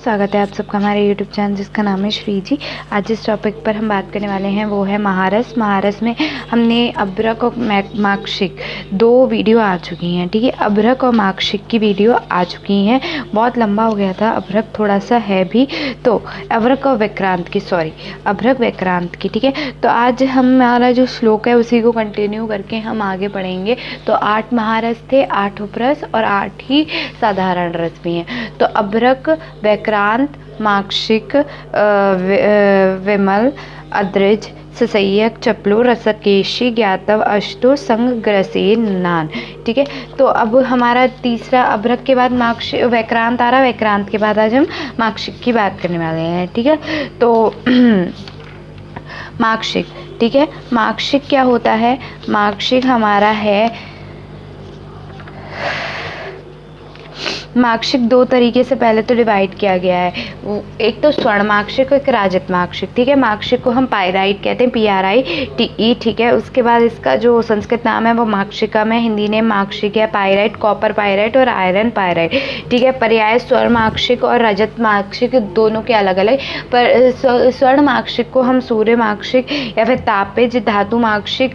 स्वागत है आप सबका हमारे YouTube चैनल जिसका नाम है श्री जी। आज जिस टॉपिक पर हम बात करने वाले हैं वो है महारस। महारस में हमने अभ्रक और माक्षिक दो वीडियो आ चुकी हैं, ठीक है। अभ्रक और माक्षिक की वीडियो आ चुकी हैं, बहुत लंबा हो गया था, अभ्रक थोड़ा सा है भी, तो अभ्रक और विक्रांत की अभ्रक विक्रांत की, ठीक है। तो आज हमारा जो श्लोक है उसी को कंटिन्यू करके हम आगे पढ़ेंगे। तो 8 महारस थे, 8 उपरस और 8 ही साधारण रस भी हैं। तो अभ्रक, विक्रांत, माक्षिक, विमल, अद्रिज, ससय्यक, चपलो, रसकेशी, ज्ञातव, अष्टो, संग, ग्रसेन, नान, ठीक है। तो अब हमारा तीसरा अभ्रक के बाद विक्रांत आ रहा, विक्रांत के बाद आज हम माक्षिक की बात करने वाले हैं, ठीक है। तो माक्षिक, ठीक है। माक्षिक क्या होता है? माक्षिक हमारा है, माक्षिक दो तरीके से पहले तो डिवाइड किया गया है, एक तो स्वर्ण माक्षिक और एक राजत माक्षिक, ठीक है। माक्षिक को हम पायराइट कहते हैं, PRITE, ठीक है। उसके बाद इसका जो संस्कृत नाम है वो माक्षिकम है, हिंदी नेम माक्षिक है। पायराइट, कॉपर पायराइट और आयरन पायराइट, ठीक है। पर्याय स्वर्ण माक्षिक और रजत माक्षिक दोनों के अलग अलग, पर स्वर्ण माक्षिक को हम सूर्य माक्षिक या फिर तापेज धातु माक्षिक,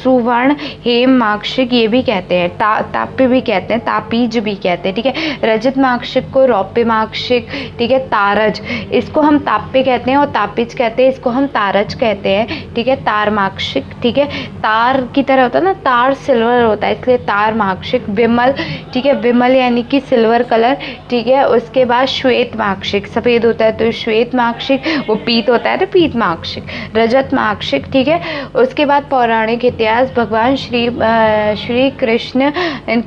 सुवर्ण हेम माक्षिक ये भी कहते हैं, ताप्य भी कहते हैं, तापीज भी कहते हैं, ठीक है। रजत माक्षिक को रौप्य माक्षिक, ठीक है। तारज, इसको हम ताप्य कहते हैं और तापीज कहते हैं, इसको हम तारज कहते हैं, ठीक है। तार माक्षिक, ठीक है। तार की तरह होता है ना, तार सिल्वर होता है इसलिए तार माक्षिक। विमल, ठीक है, विमल यानी कि सिल्वर कलर, ठीक है। उसके बाद श्वेत माक्षिक, सफ़ेद होता है तो श्वेत माक्षिक, वो पीत होता है तो पीत माक्षिक। रजत माक्षिक, ठीक है। उसके बाद पौराणिक इतिहास, भगवान श्री कृष्ण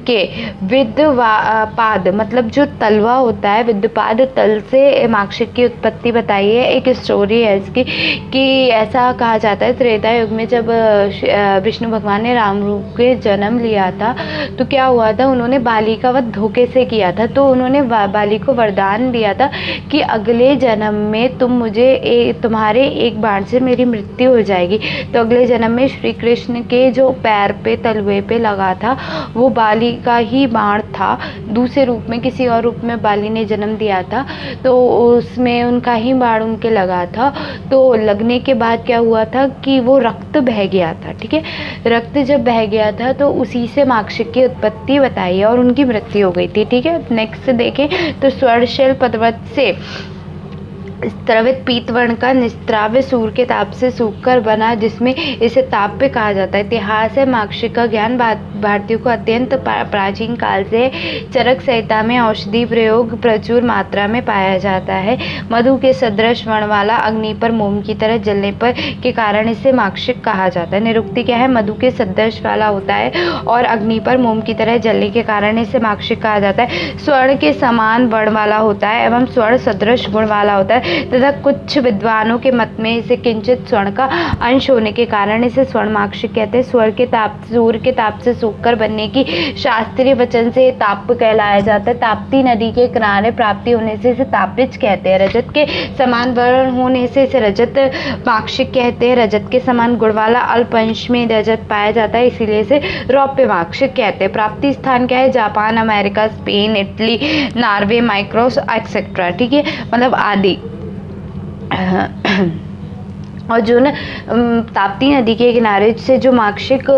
के विद्यपाद मतलब जो तलवा होता है, विद्यपाद तल से माक्षिक की उत्पत्ति बताई है। एक स्टोरी है इसकी कि ऐसा कहा जाता है त्रेता युग में जब विष्णु भगवान ने राम रूप के जन्म लिया था तो क्या हुआ था, उन्होंने बाली का वध धोखे से किया था। तो उन्होंने बाली को वरदान दिया था कि अगले जन्म में तुम्हारे एक बाण से मेरी मृत्यु हो जाएगी। तो अगले जन्म में श्री कृष्ण के जो पैर पे तलवे पे लगा था वो बाली का ही बाण था, दूसरे रूप में किसी और रूप में बाली ने जन्म दिया था, तो उसमें उनका ही बाण उनके लगा था। तो लगने के बाद क्या हुआ था कि वो रक्त बह गया था, ठीक है। रक्त जब बह गया था तो उसी से माक्षिक की उत्पत्ति बताई और उनकी मृत्यु हो गई थी, ठीक है। नेक्स्ट देखें तो स्वर्णशिल पर्वत से स्त्रवित पीतवर्ण का निस्त्राव्य सूर्य के ताप से सूखकर बना, जिसमें इसे ताप्य कहा जाता है। इतिहास है, माक्षिक का ज्ञान भारतीयों को अत्यंत प्राचीन काल से चरक संहिता में औषधि प्रयोग प्रचुर मात्रा में पाया जाता है। मधु के सदृश वर्ण वाला अग्नि पर मोम की तरह जलने पर के कारण इसे माक्षिक कहा जाता है। निरुक्ति क्या है? मधु के सदृश वाला होता है और अग्नि पर मोम की तरह जलने के कारण इसे माक्षिक कहा जाता है। स्वर्ण के समान वर्ण वाला होता है एवं स्वर्ण सदृश गुण वाला होता है तथा कुछ विद्वानों के मत में इसे किंचित स्वर्ण का अंश होने के कारण इसे स्वर्ण माक्षिक कहते हैं। सूर्य के ताप से सूखकर बनने की शास्त्रीय वचन से ताप कहलाया जाता है। ताप्ती नदी के किनारे प्राप्ति होने से इसे तापिज कहते हैं। रजत के समान वर्ण होने से इसे रजत माक्षिक कहते हैं। रजत के समान गुण वाला अल्प अंश में रजत पाया जाता है, इसीलिए इसे रौप्य माक्षिक कहते हैं। प्राप्ति स्थान क्या है? Japan, America, Spain, Italy, Norway, माइक्रोस एक्सेट्रा, ठीक है, मतलब आदि। और जो न ताप्ती नदी के किनारे से जो माक्षिक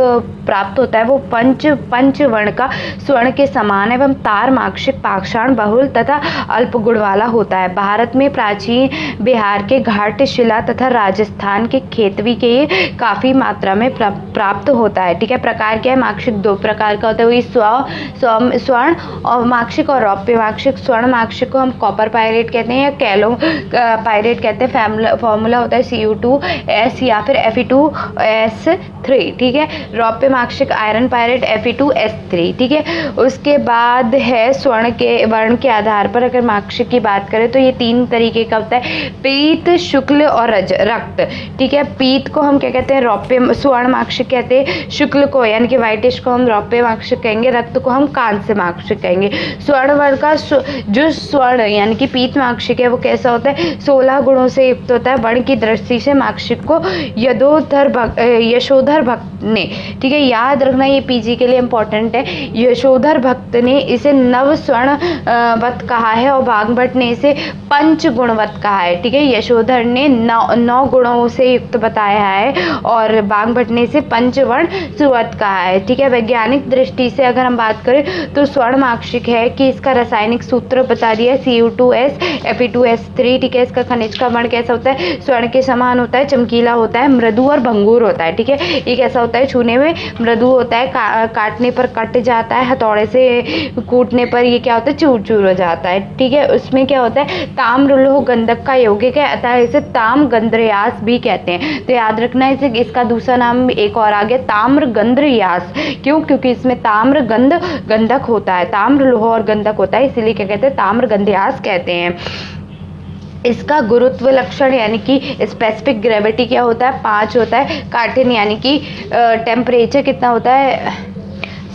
प्राप्त होता है वो पंचवर्ण का स्वर्ण के समान एवं तार माक्षिक पाषाण बहुल तथा अल्प गुण वाला होता है। भारत में प्राचीन बिहार के घाट शिला तथा राजस्थान के खेतवी के काफ़ी मात्रा में प्राप्त होता है, ठीक है। प्रकार क्या है? माक्षिक दो प्रकार का होता है, वही स्वर्ण और माक्षिक और रौप्य माक्षिक। स्वर्ण माक्षिक को हम कॉपर पायरेट कहते हैं या कैलो पायरेट कहते हैं। फॉर्मूला होता है Cu2S या फिर Fe2S3, ठीक है। रौप्य माक्षिक आयरन पायरेट Fe2S3, ठीक है। उसके बाद है स्वर्ण के वर्ण के आधार पर अगर माक्षिक की बात करें तो ये 3 तरीके का होता है, पीत, शुक्ल और रक्त, ठीक है। पीत को हम क्या कहते हैं? रौप्य स्वर्ण माक्षिक कहते हैं। शुक्ल को यानी कि व्हाइटिश को हम रौप्य माक्षिक कहेंगे। रक्त को हम कांस्य माक्षिक कहेंगे। स्वर्ण वर्ण का जो स्वर्ण यानी कि पीत माक्षिक है वो कैसा होता है? 16 गुणों से युक्त होता है। वर्ण की दृष्टि से माक्षिक को यशोधर भक्त ने, ठीक है, याद रखना ये पीजी के लिए इम्पोर्टेंट है, यशोधर भक्त ने इसे नव स्वर्ण वत कहा है और बागभट्ट ने इसे पंच गुणवत कहा है, ठीक है। यशोधर ने 9 गुणों से युक्त बताया है और बागभट्ट ने इसे पंचवर्ण सुवत कहा है, ठीक है। वैज्ञानिक दृष्टि से अगर हम बात करें तो स्वर्णमाक्षिक है कि इसका रासायनिक सूत्र बता दिया Cu2S Fe2S3, ठीक है। इसका खनिज का वर्ण कैसा होता है, स्वर्ण के समान होता है, चमकीला होता है, मृदु और भंगुर होता है, ठीक है। ये कैसा होता है, छूने में मृदु होता है, काटने पर कट जाता है, हथौड़े से कूटने पर ये क्या होता है, चूर चूर हो जाता है, ठीक है। उसमें क्या होता है, ताम्र लोह गंधक का यौगिक है, अतः इसे ताम गंधर्यास भी कहते हैं। तो याद रखना इसे, इसका दूसरा नाम एक और आ गया ताम्र गंधर्यास। क्यों, क्योंकि इसमें ताम्र गंधक होता है, ताम्र लोह और गंधक होता है, इसीलिए क्या कहते हैं, ताम्र गंधर्यास कहते हैं। इसका गुरुत्व लक्षण यानी कि स्पेसिफिक ग्रेविटी क्या होता है, 5 होता है। काठिन्य यानी कि टेम्परेचर कितना होता है,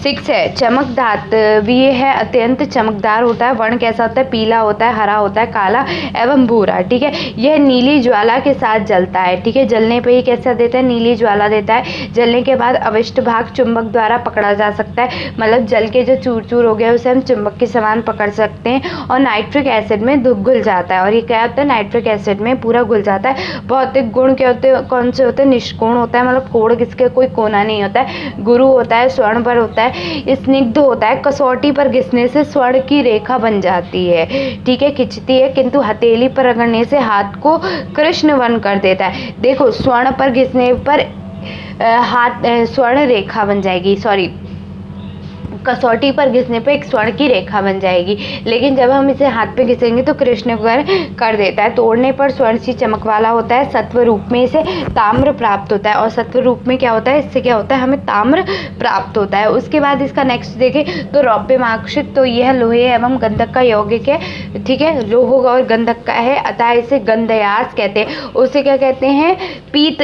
6 है। चमक धात्विय है, अत्यंत चमकदार होता है। वर्ण कैसा होता है, पीला होता है, हरा होता है, काला एवं भूरा, ठीक है। यह नीली ज्वाला के साथ जलता है, ठीक है। जलने पे ही कैसा देता है, नीली ज्वाला देता है। जलने के बाद अवशिष्ट भाग चुंबक द्वारा पकड़ा जा सकता है, मतलब जल के जो चूर चूर हो गया उसे हम चुंबक के समान पकड़ सकते हैं और नाइट्रिक एसिड में घुल जाता है। और ये क्या होता है, नाइट्रिक एसिड में पूरा घुल जाता है। भौतिक गुण क्या होते हैं, कौन से होते हैं, निष्कोण होता है, मतलब कोण किसके कोई कोना नहीं होता है। गुरु होता है, स्वर्ण पर होता है, स्निग्ध होता है, कसौटी पर घिसने से स्वर्ण की रेखा बन जाती है, ठीक है, खिंचती है, किंतु हथेली पर रगड़ने से हाथ को कृष्ण वन कर देता है। देखो स्वर्ण पर घिसने पर हाथ स्वर्ण रेखा बन जाएगी, सॉरी, कसौटी पर घिसने पे एक स्वर्ण की रेखा बन जाएगी, लेकिन जब हम इसे हाथ पे घिसेंगे तो कृष्ण कर देता है। तोड़ने पर स्वर्ण सी चमक वाला होता है। सत्व रूप में इसे ताम्र प्राप्त होता है और सत्व रूप में क्या होता है, इससे क्या होता है, हमें ताम्र प्राप्त होता है। उसके बाद इसका नेक्स्ट देखें तो रौप्यमाक्षिक, तो यह लोहे एवं गंधक का यौगिक है, ठीक है, लोह और गंधक का है, अतः इसे गंधयास कहते हैं। उसे क्या कहते हैं, पीत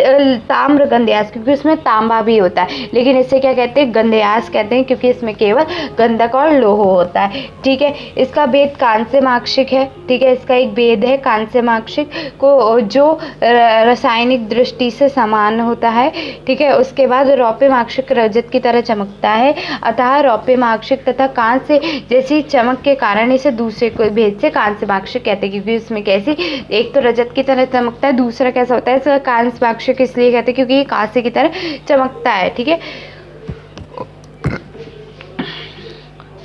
ताम्र गंधयास, क्योंकि उसमें तांबा भी होता है, लेकिन इसे क्या कहते हैं, गंधयास कहते हैं, क्योंकि इसमें केवल गंधक और लोह होता है, ठीक है। इसका भेद कांस्यमाक्षिक है, ठीक है, इसका एक भेद है कांस्यमाक्षिक को जो रासायनिक दृष्टि से समान होता है, ठीक है। उसके बाद रौप्यमाक्षिक रजत की तरह चमकता है, अतः रौप्यमाक्षिक तथा कांस्य जैसी चमक के कारण इसे दूसरे को भेद से कांस्यमाक्षिक कहते हैं, क्योंकि इसमें कैसी, एक तो रजत की तरह चमकता है, दूसरा कैसा होता है, इसका कांस्यमाक्षिक इसलिए कहते हैं क्योंकि ये कांस्य की तरह चमकता है, ठीक है।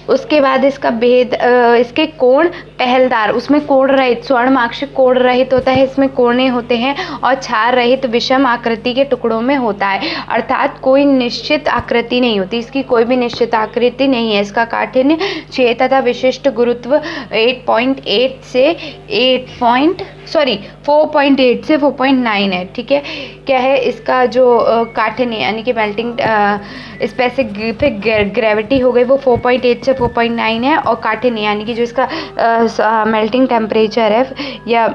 उसके बाद इसका भेद, इसके कोण पहलदार, उसमें कोण रहित, स्वर्णमाक्षिक कोण रहित होता है, इसमें कोणे होते हैं, और छार रहित विषम आकृति के टुकड़ों में होता है, अर्थात कोई निश्चित आकृति नहीं होती, इसकी कोई भी निश्चित आकृति नहीं है। इसका काठिन्य 6 तथा विशिष्ट गुरुत्व 4.8 से 4.9 है, ठीक है। क्या है इसका जो काठिन्य यानी कि मेल्टिंग स्पेसिफिक ग्रेविटी हो गई वो 4.8 से 4.9 है, और काठिन्य यानी कि जो इसका मेल्टिंग टेम्परेचर है या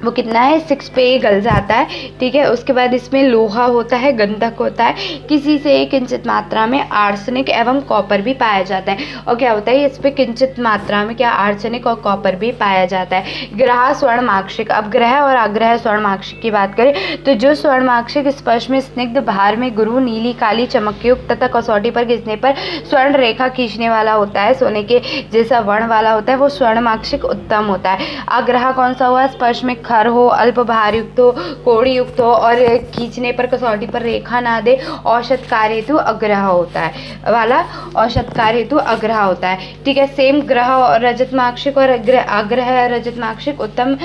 वो कितना है, 6 पे ये गल जाता है, ठीक है। उसके बाद इसमें लोहा होता है, गंधक होता है, किसी से एक किंचित मात्रा में आर्सेनिक एवं कॉपर भी पाया जाता है। और क्या होता है, इस पे किंचित मात्रा में क्या आर्सेनिक और कॉपर भी पाया जाता है। ग्रह स्वर्णमाक्षिक, अब ग्रह और अग्रह स्वर्णमाक्षिक की बात करें तो जो स्वर्णमाक्षिक स्पर्श में स्निग्ध, बाहर में गुरु, नीली काली चमकयुक्त तथा कसौटी पर घिसने पर स्वर्ण रेखा खींचने वाला होता है, सोने के जैसा वर्ण वाला होता है, वो स्वर्णमाक्षिक उत्तम होता है। अग्रह कौन सा हुआ, स्पर्श में खर हो, अल्प भार युक्त हो, कोड़ी युक्त हो और खींचने पर कसौटी पर रेखा ना दे, औषध कार्य हेतु अग्रह होता है वाला, औषध कार्य हेतु अग्रह होता है, ठीक है। सेम ग्रह और रजतमाक्षिक और अग्रह रजतमाक्षिक उत्तम।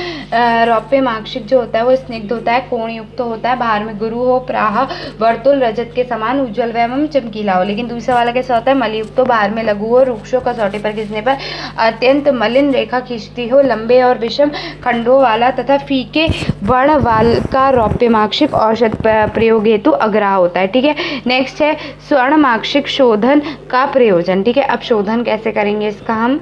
रौप्यमाक्षिक जो होता है वो स्निग्ध होता है, कोण युक्त होता है, बाहर में गुरु हो, प्राह वर्तुल रजत के समान उज्ज्वल एवं चमकीला हो। लेकिन दूसरा वाला कैसा होता है, मलयुक्त हो, बाहर में लघु हो, रुक्ष हो, कसौटी पर घिसने पर अत्यंत मलिन रेखा खींचती हो, लंबे और विषम खंडों वाला तथा फीके वर्ण वाल का रौप्यमाक्षिक औषध प्रयोग हेतु अग्रह होता है, ठीक है। नेक्स्ट है स्वर्णमाक्षिक शोधन का प्रयोजन, ठीक है। अब शोधन कैसे करेंगे इसका हम,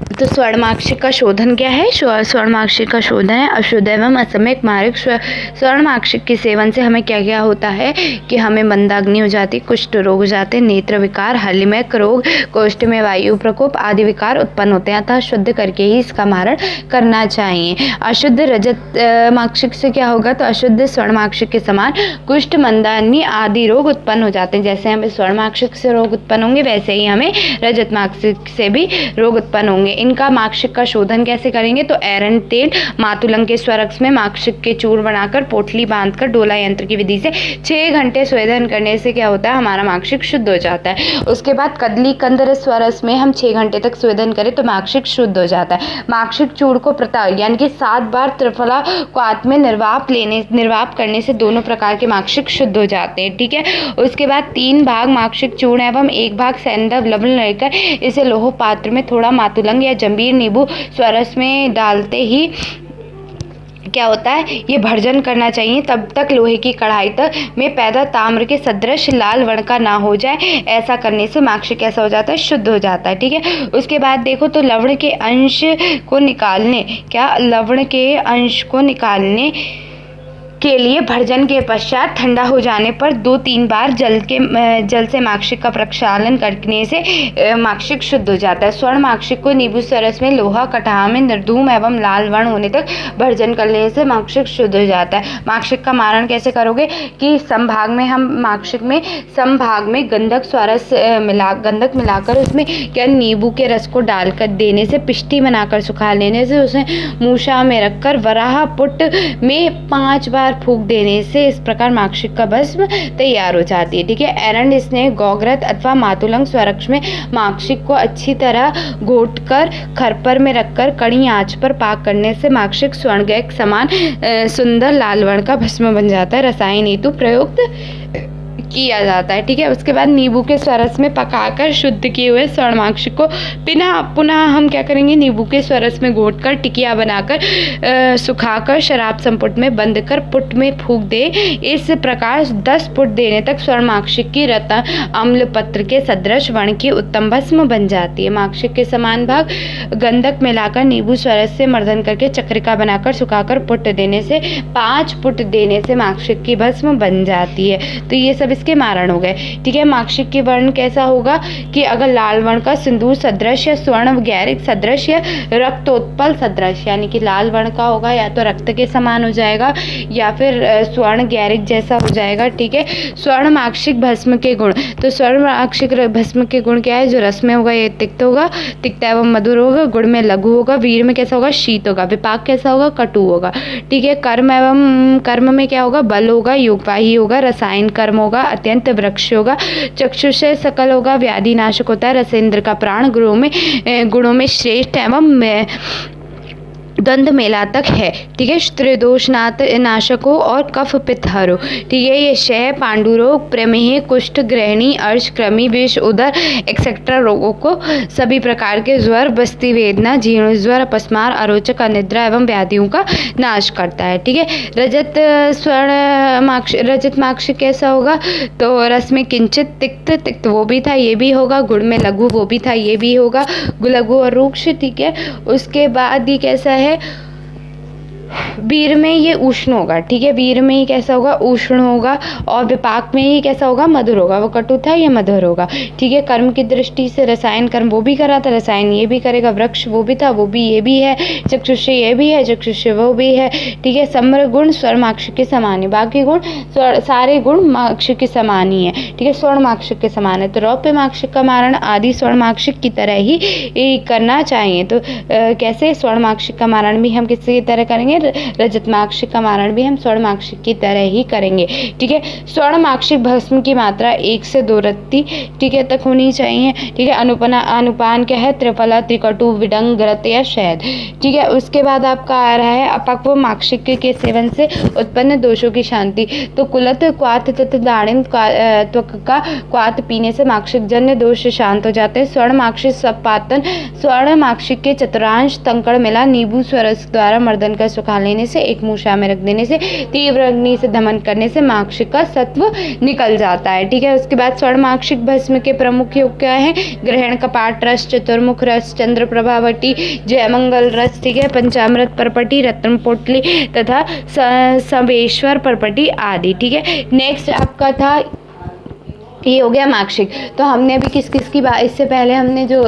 तो स्वर्णमाक्षिक का शोधन क्या है? स्वर्णमाक्षिक का शोधन है अशुद्ध एवं असमयिक मार्ग। स्वर्णमाक्षिक के सेवन से हमें क्या क्या होता है कि हमें मंदाग्नि हो जाती, कुष्ठ रोग हो जाते, नेत्र विकार, हलिमैक रोग, कोष्ठ में वायु प्रकोप आदि विकार उत्पन्न होते हैं। अतः शुद्ध करके ही इसका मारण करना चाहिए। अशुद्ध रजत माक्षिक से क्या होगा? तो अशुद्ध स्वर्णमाक्षिक के समान कुष्ठ, मंदाग्नि आदि रोग उत्पन्न हो जाते हैं। जैसे हमें स्वर्णमाक्षिक से रोग उत्पन्न होंगे वैसे ही हमें रजत माक्षिक से भी रोग उत्पन्न होंगे। इनका माक्षिक का शोधन कैसे करेंगे? तो एरंड तेल मातुलंग के स्वरक्ष में माक्षिक के चूर्ण बनाकर पोटली बांधकर डोला यंत्र की विधि से 6 घंटे स्वेदन करने से क्या होता है? हमारा माक्षिक शुद्ध हो जाता है। उसके बाद कदली कंदर स्वरस में हम 6 घंटे तक स्वेदन करें तो माक्षिक शुद्ध हो जाता है। माक्षिक चूर्ण को प्रताप यानी कि 7 बार त्रिफला क्वाथ में निर्वाप करने से दोनों प्रकार के माक्षिक शुद्ध हो जाते हैं। ठीक है, उसके बाद 3 भाग माक्षिक चूर्ण एवं 1 भाग सैंधव लवण लेकर इसे लोह पात्र में थोड़ा मातुलंग या जंबीर नींबू स्वरस में डालते ही क्या होता है? ये भर्जन करना चाहिए तब तक लोहे की कढ़ाई तक में पैदा ताम्र के सदृश लाल वर्ण का ना हो जाए। ऐसा करने से माक्षिक कैसा हो जाता है? शुद्ध हो जाता है। ठीक है, उसके बाद देखो तो लवण के अंश को निकालने के लिए भर्जन के पश्चात ठंडा हो जाने पर 2-3 बार जल से माक्षिक का प्रक्षालन करने से माक्षिक शुद्ध हो जाता है। स्वर्ण माक्षिक को नींबू सरस में लोहा कटाह में निर्धूम एवं लाल वर्ण होने तक भर्जन करने से माक्षिक शुद्ध हो जाता है। माक्षिक का मारण कैसे करोगे? कि संभाग में हम माक्षिक में संभाग में गंधक मिलाकर उसमें क्या नींबू के रस को डालकर देने से पिष्टी बनाकर सुखा लेने से उसे मूषा में रखकर वराह पुट में 5 बार फूंक देने से इस प्रकार माक्षिक का भस्म तैयार हो जाती है। ठीक है, एरंड स्नेह गौग्रत अथवा मातुलंग स्वरक्ष में माक्षिक को अच्छी तरह घोटकर खरपर में रखकर कड़ी आंच पर पाक करने से माक्षिक स्वर्ण के समान सुंदर लाल वर्ण का भस्म बन जाता है। रसायन हेतु प्रयुक्त किया जाता है। ठीक है, उसके बाद नींबू के स्वरस में पकाकर शुद्ध किए हुए स्वर्ण माक्षिक को पुनः हम क्या करेंगे? नींबू के स्वरस में घोटकर टिकिया बनाकर सुखाकर शराब संपुट में बंद कर पुट में फूंक दे। इस प्रकार 10 पुट देने तक स्वर्ण माक्षिक की रता अम्ल पत्र के सदृश वर्ण की उत्तम भस्म बन जाती है। माक्षिक के समान भाग गंधक मिलाकर नींबू स्वरस से मर्दन करके चक्रिका बनाकर सुखाकर पुट देने से 5 पुट देने से माक्षिक की भस्म बन जाती है। तो ये सब इसके मारण हो गए। ठीक है, माक्षिक के वर्ण कैसा होगा? कि अगर लाल वर्ण का सिंदूर सदृश या स्वर्ण गैरिक सदृश या रक्तोत्पल सदृश, यानी कि लाल वर्ण का होगा या तो रक्त के समान हो जाएगा या फिर स्वर्ण गैरिक जैसा हो जाएगा। ठीक है, स्वर्ण माक्षिक भस्म के गुण, तो स्वर्ण माक्षिक भस्म के गुण क्या है? जो रस में होगा ये तिक्त होगा, तिक्त एवं मधुर होगा, गुण में लघु होगा, वीर में कैसा होगा? शीत होगा, विपाक कैसा होगा? कटु होगा। ठीक है, कर्म में क्या होगा? बल होगा, योगवाही होगा, रसायन कर्म होगा, अत्यंत वृक्ष होगा, चक्षुष सकल होगा, व्याधि नाशक होता है, रसेंद्र का प्राण गुणों में श्रेष्ठ एवं दंड मेलातक है। ठीक है, त्रिदोष नाशको और कफ पित्त हरो। ठीक है, ये क्षय, पांडु रोग, प्रमेह, कुष्ठ, ग्रहणी, अर्श, कृमि, विष, उदर एक्सेट्रा रोगों को, सभी प्रकार के ज्वर, बस्ती वेदना, जीर्ण ज्वर, अपस्मार, अरोचक, अनिद्रा एवं व्याधियों का नाश करता है। ठीक है, रजत माक्षिक कैसा होगा? तो रस में किंचित तिक्त वो भी था, ये भी होगा, गुण में लघु वो भी था, ये भी होगा, लघु और रूक्ष। ठीक है, उसके बाद ये कैसा है? वीर में ये उष्ण होगा। ठीक है, वीर में ही कैसा होगा? उष्ण होगा, और विपाक में ही कैसा होगा? मधुर होगा। वो कटु था, ये मधुर होगा। ठीक है, कर्म की दृष्टि से रसायन कर्म वो भी करा था, रसायन ये भी करेगा, वृक्ष वो भी था, वो भी ये भी है, चक्षुष ये भी है, चक्षुष वो भी है। ठीक है, सम्र गुण स्वर्ण माक्षिक के समान है, बाकी गुण सारे गुण माक्षिक के समान ही है। ठीक है, स्वर्ण माक्षिक के समान है। तो रौप्य माक्षिक का मारण आदि स्वर्ण माक्षिक की तरह ही करना चाहिए। तो कैसे? स्वर्ण माक्षिक का मारण भी हम किसी की तरह करेंगे, रजत माक्षिक का मारण भी हम स्वर्ण माक्षिक की तरह ही करेंगे। ठीक है, स्वर्ण माक्षिक भस्म की मात्रा 1 से 2 रत्ती, ठीक है, तक होनी चाहिए। ठीक है, अनुपान क्या है? त्रिफला, त्रिकटु, विडंग, ग्रत या शहद। ठीक है, उसके बाद आपका आ रहा है अपक्व माक्षिक के सेवन से उत्पन्न दोषों की शांति। तो कुलत, क्वाथ तथा दाड़िम त्वक का क्वाथ पीने से माक्षिक जन्य दोष शांत हो जाते हैं। स्वर्ण माक्षिक सपातन, स्वर्ण माक्षिक के चतुरांश तंकड़ मिला नींबू स्वरस द्वारा मर्दन का खा लेने से, एक मुँह शाम में रख देने से, तीव्र अग्नि से दमन करने से माक्षिक का सत्व निकल जाता है। ठीक है, उसके बाद स्वर्णमाक्षिक भस्म के प्रमुख योग क्या है? ग्रहण, कपाट रस, चतुर्मुख रस, चंद्र प्रभावटी, जयमंगल रस, ठीक है, पंचामृत परपटी, रत्न पोटली तथा सवेश्वर परपटी आदि। ठीक है, नेक्स्ट आपका था, ये हो गया माक्षिक। तो हमने अभी किस किस की बात, इससे पहले हमने जो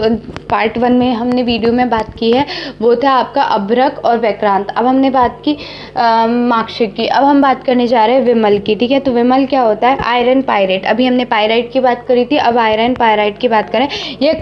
पार्ट 1 में हमने वीडियो में बात की है वो था आपका अभ्रक और वैक्रांत। अब हमने बात की माक्षिक की। अब हम बात करने जा रहे हैं विमल की। ठीक है, तो विमल क्या होता है? Iron pirate. अभी हमने पायराइट की बात करी थी, अब आयरन पायराइट की बात करें। यह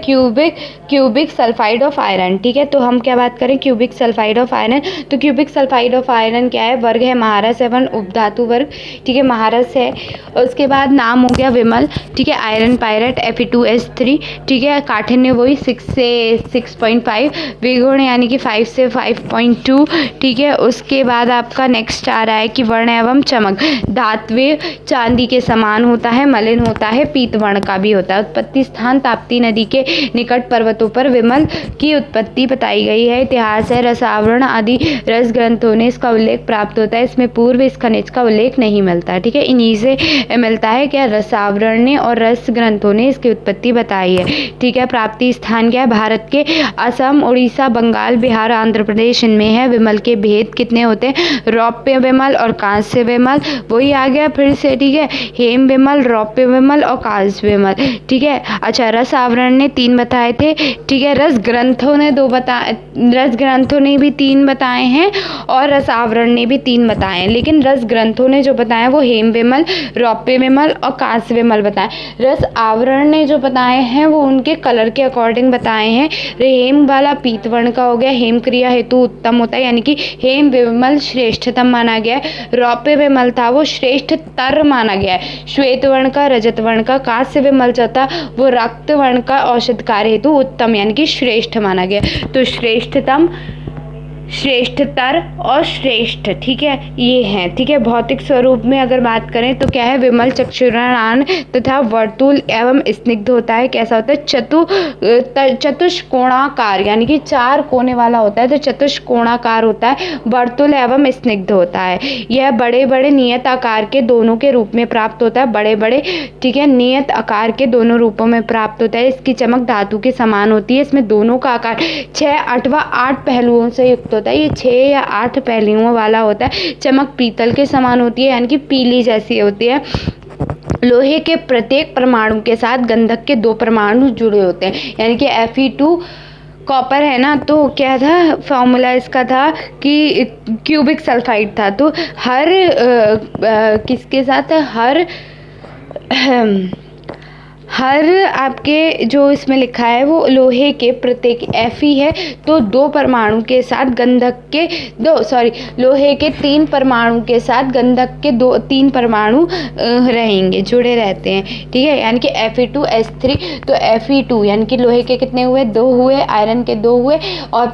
क्यूबिक सल्फाइड ऑफ आयरन। ठीक है, तो हम क्या बात करें? Cubic sulphide of iron. तो क्यूबिक सल्फाइड ऑफ आयरन क्या है? वर्ग है महारस एवं उपधातु वर्ग। ठीक है, महारस है। उसके बाद नाम हो गया विमल। ठीक है, आयरन पायरेट Fe2S3। ठीक है, काठिन्य वही 6 से 6.5, विगुण यानी कि 5 से 5.2। ठीक है, उसके बाद आपका नेक्स्ट आ रहा है कि वर्ण एवं चमक। धात्विक चांदी के समान होता है, मलिन होता है, पीत वर्ण का भी होता है। उत्पत्ति स्थान ताप्ती नदी के निकट पर्वतों पर विमल की उत्पत्ति बताई गई है। इतिहास है, रसावरण आदि रस ग्रंथों ने इसका उल्लेख प्राप्त होता है। इसमें पूर्व इस खनिज का उल्लेख नहीं मिलता। ठीक है, इन्हीं से मिलता है क्या? रसावरण ने और रस ग्रंथों ने इसकी उत्पत्ति बताई है। ठीक है, प्राप्ति स्थान क्या है? भारत के असम, उड़ीसा, बंगाल, बिहार, आंध्र प्रदेश इनमें है। विमल के भेद कितने होते हैं? रौप्य विमल और कांस्य विमल। वही आ गया फिर से। ठीक है, हेम विमल, रौप्य विमल और कांस्य विमल। ठीक है, अच्छा, रस आवरण ने 3 बताए थे। ठीक है, रस ग्रंथों ने 2 बताए, रस ग्रंथों ने भी 3 बताए हैं और रस आवरण ने भी 3 बताए हैं। लेकिन रस ग्रंथों ने जो बताया वो हेम विमल, रौप्य विमल और कांस्य विमल बताए। रस आवरण ने जो बताए हैं वो उनके कलर के अकॉर्डिंग बताए हैं। हेम वाला पीत वर्ण का हो गया, हेम क्रिया हेतु उत्तम होता है, यानी कि हेम विमल श्रेष्ठतम माना गया है। रौप्य विमल था वो श्रेष्ठतर माना गया है। श्वेत वर्ण का, रजत वर्ण का, कांस्य विमल जो था वो रक्त वर्ण का औषध कार्य हेतु उत्तम यानी कि श्रेष्ठ माना गया। तो श्रेष्ठतम, श्रेष्ठतर और श्रेष्ठ, ठीक है, ये हैं। ठीक है, भौतिक स्वरूप में अगर बात करें तो क्या है? विमल चक्षुरान तथा वर्तुल एवं स्निग्ध होता है। कैसा होता है? चतुष्कोणाकार यानी कि 4 कोने वाला होता है, तो चतुष्कोणाकार होता है। वर्तुल एवं स्निग्ध होता है। यह बड़े बड़े नियत आकार के दोनों के रूप में प्राप्त होता है। बड़े बड़े, ठीक है, नियत आकार के दोनों रूपों में प्राप्त होता है। इसकी चमक धातु के समान होती है। इसमें दोनों का आकार 6 अथवा 8 पहलुओं से युक्त होता है। ये 6 या 8 पहलुओं वाला होता है। चमक पीतल के समान होती है, यानी कि पीली जैसी होती है। लोहे के प्रत्येक परमाणु के साथ गंधक के 2 परमाणु जुड़े होते हैं, यानी कि Fe2 कॉपर है ना, तो क्या था फॉर्मूला इसका? था कि क्यूबिक सल्फाइड था। तो हर किसके साथ? हर आपके जो इसमें लिखा है वो लोहे के प्रत्येक Fe है, तो 2 परमाणु के साथ गंधक के लोहे के 3 परमाणु के साथ गंधक के 3 परमाणु रहेंगे, जुड़े रहते हैं। ठीक है, यानी कि Fe2S3। तो Fe2 यानी कि लोहे के कितने हुए? 2 हुए, आयरन के 2 हुए और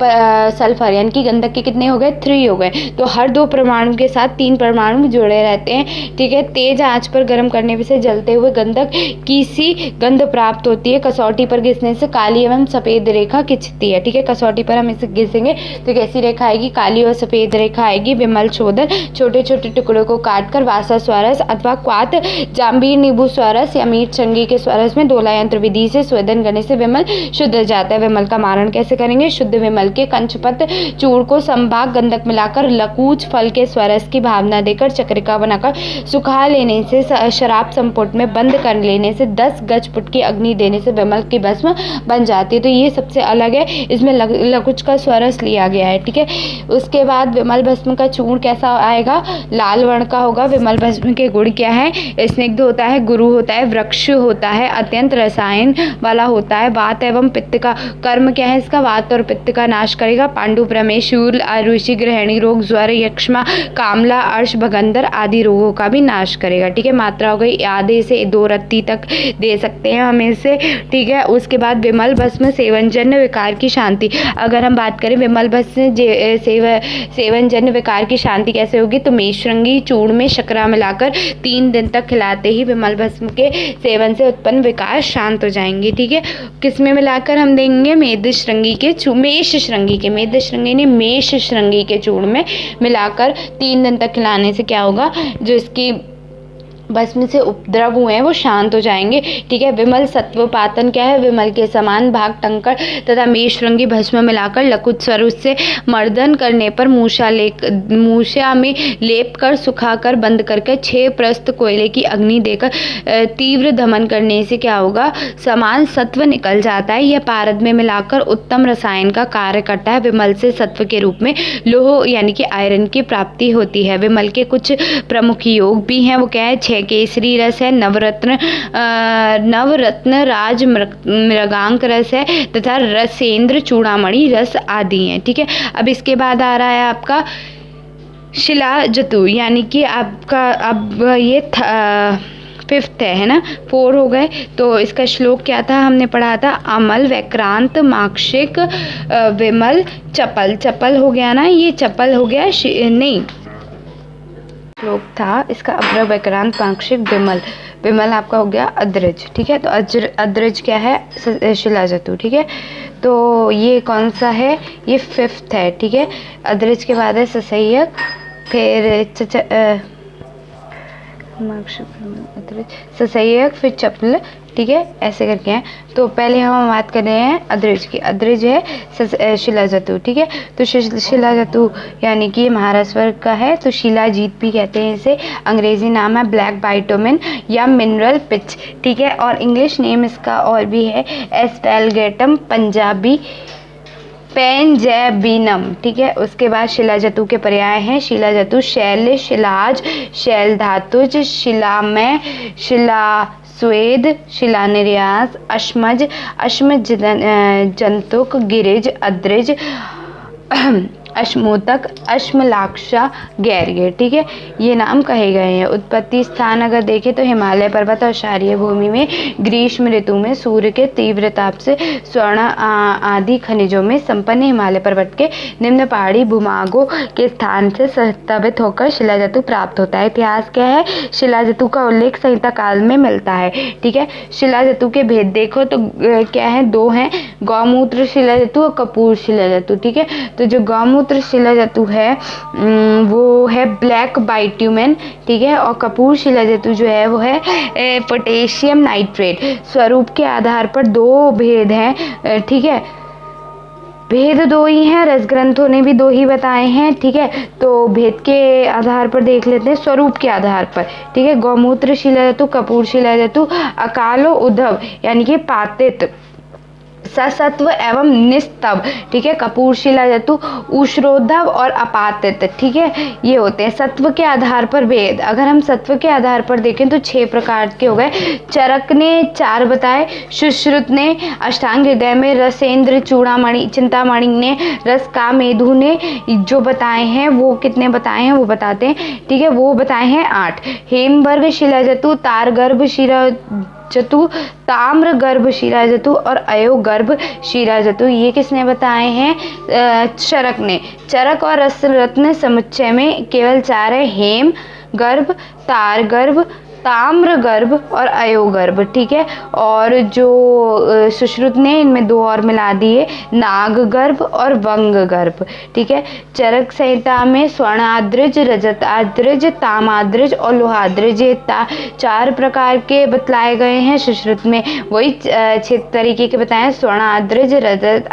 सल्फर यानी कि गंधक के कितने हो गए? 3 हो गए। तो हर 2 परमाणु के साथ 3 परमाणु जुड़े रहते हैं। ठीक है, तेज आंच पर गर्म करने से जलते हुए गंधक की सी गंध प्राप्त होती है। कसौटी पर घिसने से काली एवं सफेद रेखा खिंचती है। ठीक है, कसौटी पर हम इसे घिसेंगे तो कैसी रेखा आएगी? काली और सफेद रेखा आएगी। विमल शोधन, छोटे छोटे टुकड़ों को काटकर वासा स्वरस अथवा क्वात जाम्बीर नींबू स्वरस या मीठ चंगी के स्वरस में डोला यंत्र विधि से शोधन करने से विमल शुद्ध हो जाता है। विमल का मारण कैसे करेंगे? शुद्ध विमल के कंचपत चूर्ण को संभाग गंधक मिलाकर लकूच फल के स्वरस की भावना देकर चक्रिका बनाकर सुखा लेने से, शराब संपुट में बंद कर लेने से 10 गजपुट की अग्नि देने से विमल की भस्म बन जाती है। तो ये सबसे अलग है, इसमें लकुच का स्वरस लिया गया है। ठीक है, उसके बाद विमल भस्म का चूर्ण कैसा आएगा? लाल वर्ण का होगा। विमल भस्म के गुण क्या है? स्निग्ध होता है, गुरु होता है, वृक्ष होता है, अत्यंत रसायन वाला होता है। वात एवं पित्त का कर्म क्या है इसका? वात और पित्त का नाश करेगा। पांडु, प्रमेय, शूल, अरुचि, गृहिणी रोग, ज्वर, यक्ष्मा, कामला, अर्श, भगंदर आदि रोगों का भी नाश करेगा। ठीक है, मात्रा हो गई आधे से 2 रत्ती तक दे सकते हैं हम इसे, ठीक है। उसके बाद विमल भस्म सेवनजन्य विकार की शांति। अगर हम बात करें विमल भस्म सेवनजन्य विकार की शांति कैसे होगी, तो मेषरंगी चूर्ण में शकरा मिलाकर 3 दिन तक खिलाते ही विमल भस्म के सेवन से उत्पन्न विकार शांत हो जाएंगे, ठीक है। किस में मिलाकर हम देंगे, मेषशृंगी ने मेषशृंगी के चूर्ण में मिलाकर 3 दिन तक खिलाने से क्या होगा, जो इसकी भस्म से उपद्रव हुए हैं वो शांत हो जाएंगे, ठीक है। विमल सत्वपातन क्या है, विमल के समान भाग टंकर तथा मेषशृंगी भस्म मिलाकर लकुत स्वरूप से मर्दन करने पर मूषा में लेप कर सुखाकर बंद करके 6 प्रस्थ कोयले की अग्नि देकर तीव्र दमन करने से क्या होगा, समान सत्व निकल जाता है। यह पारद में मिलाकर उत्तम रसायन का कार्य करता है। विमल से सत्व के रूप में लोह यानी कि आयरन की प्राप्ति होती है। विमल के कुछ प्रमुख योग भी हैं, वो क्या है, 6 केसरी रस है, नवरत्न राज मृगांक रस है तथा रसेंद्र चूड़ामणि रस आदि हैं, ठीक है। अब इसके बाद आ रहा है आपका शिलाजतु, यानी कि आपका अब ये 5th है ना, 4 हो गए। तो इसका श्लोक क्या था, हमने पढ़ा था, अमल वैक्रांत माक्षिक विमल चपल हो गया ना, ये चपल हो गया, नहीं श्लोक था इसका अभ्र वैक्रांत माक्षिक विमल आपका हो गया अद्रज, ठीक है। तो अद्रज क्या है, शिलाजतु, ठीक है। तो ये कौन सा है, ये 5th है, ठीक है। अद्रज के बाद है ससह्यक, फिर ससह्यक, फिर चपल, ठीक है, ऐसे करके हैं। तो पहले हम बात कर रहे हैं अद्रज की। अद्रज है शिलाजतु, ठीक है। तो शिलाजतु यानी कि महाराष्ट्र वर्ग का है, तो शिलाजीत भी कहते हैं इसे। अंग्रेजी नाम है ब्लैक बाइटोमिन या मिनरल पिच, ठीक है। और इंग्लिश नेम इसका और भी है एस्पेलगेटम पंजाबी पेंजेबिनम, ठीक है। उसके बाद शिलाजतु के पर्याय हैं शिलाजतु, शैल, शिलाज, शैल धातुज, शिलामय, शिला स्वेद, शिलानिर्यास, अश्मज, जंतुक, गिरिज, अद्रिज, अश्मोतक, अश्मलाक्षा, गैर्य, ठीक है। ये नाम कहे गए हैं। उत्पत्ति स्थान अगर देखें तो हिमालय पर्वत और क्षारीय भूमि में ग्रीष्म ऋतु में सूर्य के तीव्र ताप से स्वर्ण आदि खनिजों में संपन्न हिमालय पर्वत के निम्न पहाड़ी भूभागों के स्थान से संस्थापित होकर शिलाजतु प्राप्त होता है। इतिहास क्या है, शिलाजतु का उल्लेख संहिता काल में मिलता है, ठीक है। शिलाजतु के भेद देखो तो क्या है, 2 हैं, गौमूत्र शिलाजतु और कपूर शिलाजतु, ठीक है। तो जो गौमूत्र शिलाजतु है वो है ब्लैक बाइट्यूमेन, ठीक है। और कपूर शिलाजतु जो है वो है पोटेशियम नाइट्रेट। स्वरूप के आधार पर 2 भेद हैं, ठीक है। भेद 2 ही हैं, रस ग्रंथों ने भी 2 ही बताए हैं, ठीक है। तो भेद के आधार पर देख लेते हैं, स्वरूप के आधार पर, ठीक है। गौमूत्र शिलाजतु, कपूर शिलाजतु अकालो उद्धव यानी कि पातित, ससत्व एवं निस्तव, ठीक है। कपूर शिलाजतु ऊष्रोद्धव और अपातित, ठीक है, ये होते हैं। सत्व के आधार पर भेद, अगर हम सत्व के आधार पर देखें तो 6 प्रकार के हो गए। चरक ने 4 बताए, सुश्रुत ने अष्टांग हृदय में, रसेंद्र चूड़ामणि चिंतामणि ने, रस का मेधु ने जो बताए हैं वो कितने बताए हैं वो बताते हैं, ठीक है। वो बताए हैं 8। हेमवर्ग शिलाजतु, तारगर्भ शिलाजतु, ताम्र गर्भ शिलाजतु और अयोगर्भ शिलाजतु, ये किसने बताए हैं, चरक ने। चरक और रस रत्न समुच्चय में केवल 4 है, हेम गर्भ, तार गर्भ, ताम्र गर्भ और अयोगर्भ, ठीक है। और जो सुश्रुत ने इनमें 2 और मिला दिए, नाग गर्भ और वंग गर्भ, ठीक है। चरक संहिता में स्वर्णाद्रिज, रजताद्रिज, तामाद्रिज और लोहाद्रिज, ये 4 प्रकार के बतलाए गए हैं। सुश्रुत में वही 6 तरीके के बताए हैं, स्वर्णाद्रिज, रजत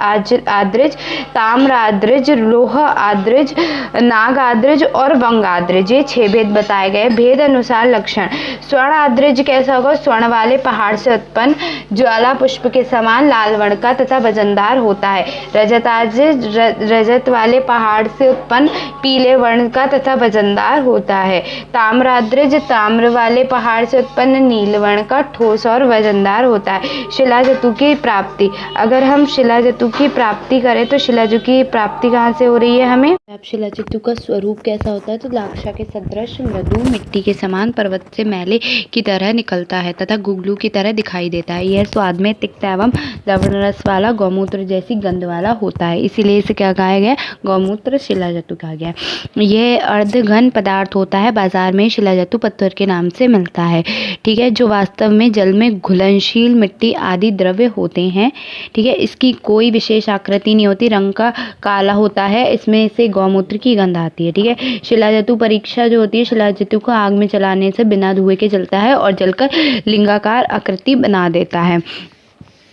आद्रिज, ताम्राद्रिज, लोह आद्रिज, नाग आद्रिज और वंग आद्रिज, ये 6 भेद बताए गए। भेद अनुसार लक्षण, स्वर्ण आद्रिज कैसा होगा, स्वर्ण वाले पहाड़ से उत्पन्न, ज्वाला पुष्प के समान लाल वर्ण का तथा वजनदार होता है। रजताद्रिज रजत वाले पहाड़ से उत्पन्न, पीले वर्ण का तथा वजनदार होता है। ताम्राद्रिज ताम्र वाले पहाड़ से उत्पन्न, नील वर्ण का, ठोस और वजनदार होता है। शिलाजतु की प्राप्ति, अगर हम शिलाजतु की प्राप्ति करें तो शिलाजतु की प्राप्ति कहाँ से हो रही है हमें, शिलाजतु का स्वरूप कैसा होता है, तो लाक्षा के सदृश, मृदु, मिट्टी के समान, पर्वत से मैला मसाले की तरह निकलता है तथा गुगलू की तरह दिखाई देता है। यह स्वाद में तिक्त एवं लवण रस वाला गौमूत्र जैसी गंध वाला होता है, इसीलिए इसे क्या कहा गया? गौमूत्र शिलाजतु कहा गया। यह अर्धघन पदार्थ होता है, बाजार में शिलाजतु पत्थर के नाम से मिलता है, ठीक है, जो वास्तव में जल में घुलनशील मिट्टी आदि द्रव्य होते हैं, ठीक है। इसकी कोई विशेष आकृति नहीं होती, रंग का काला होता है, इसमें से गौमूत्र की गंध आती है, ठीक है। शिलाजतु परीक्षा जो होती है, शिलाजतु को आग में जलाने से बिना धुएं के जलता है और जलकर लिंगाकार आकृति बना देता है।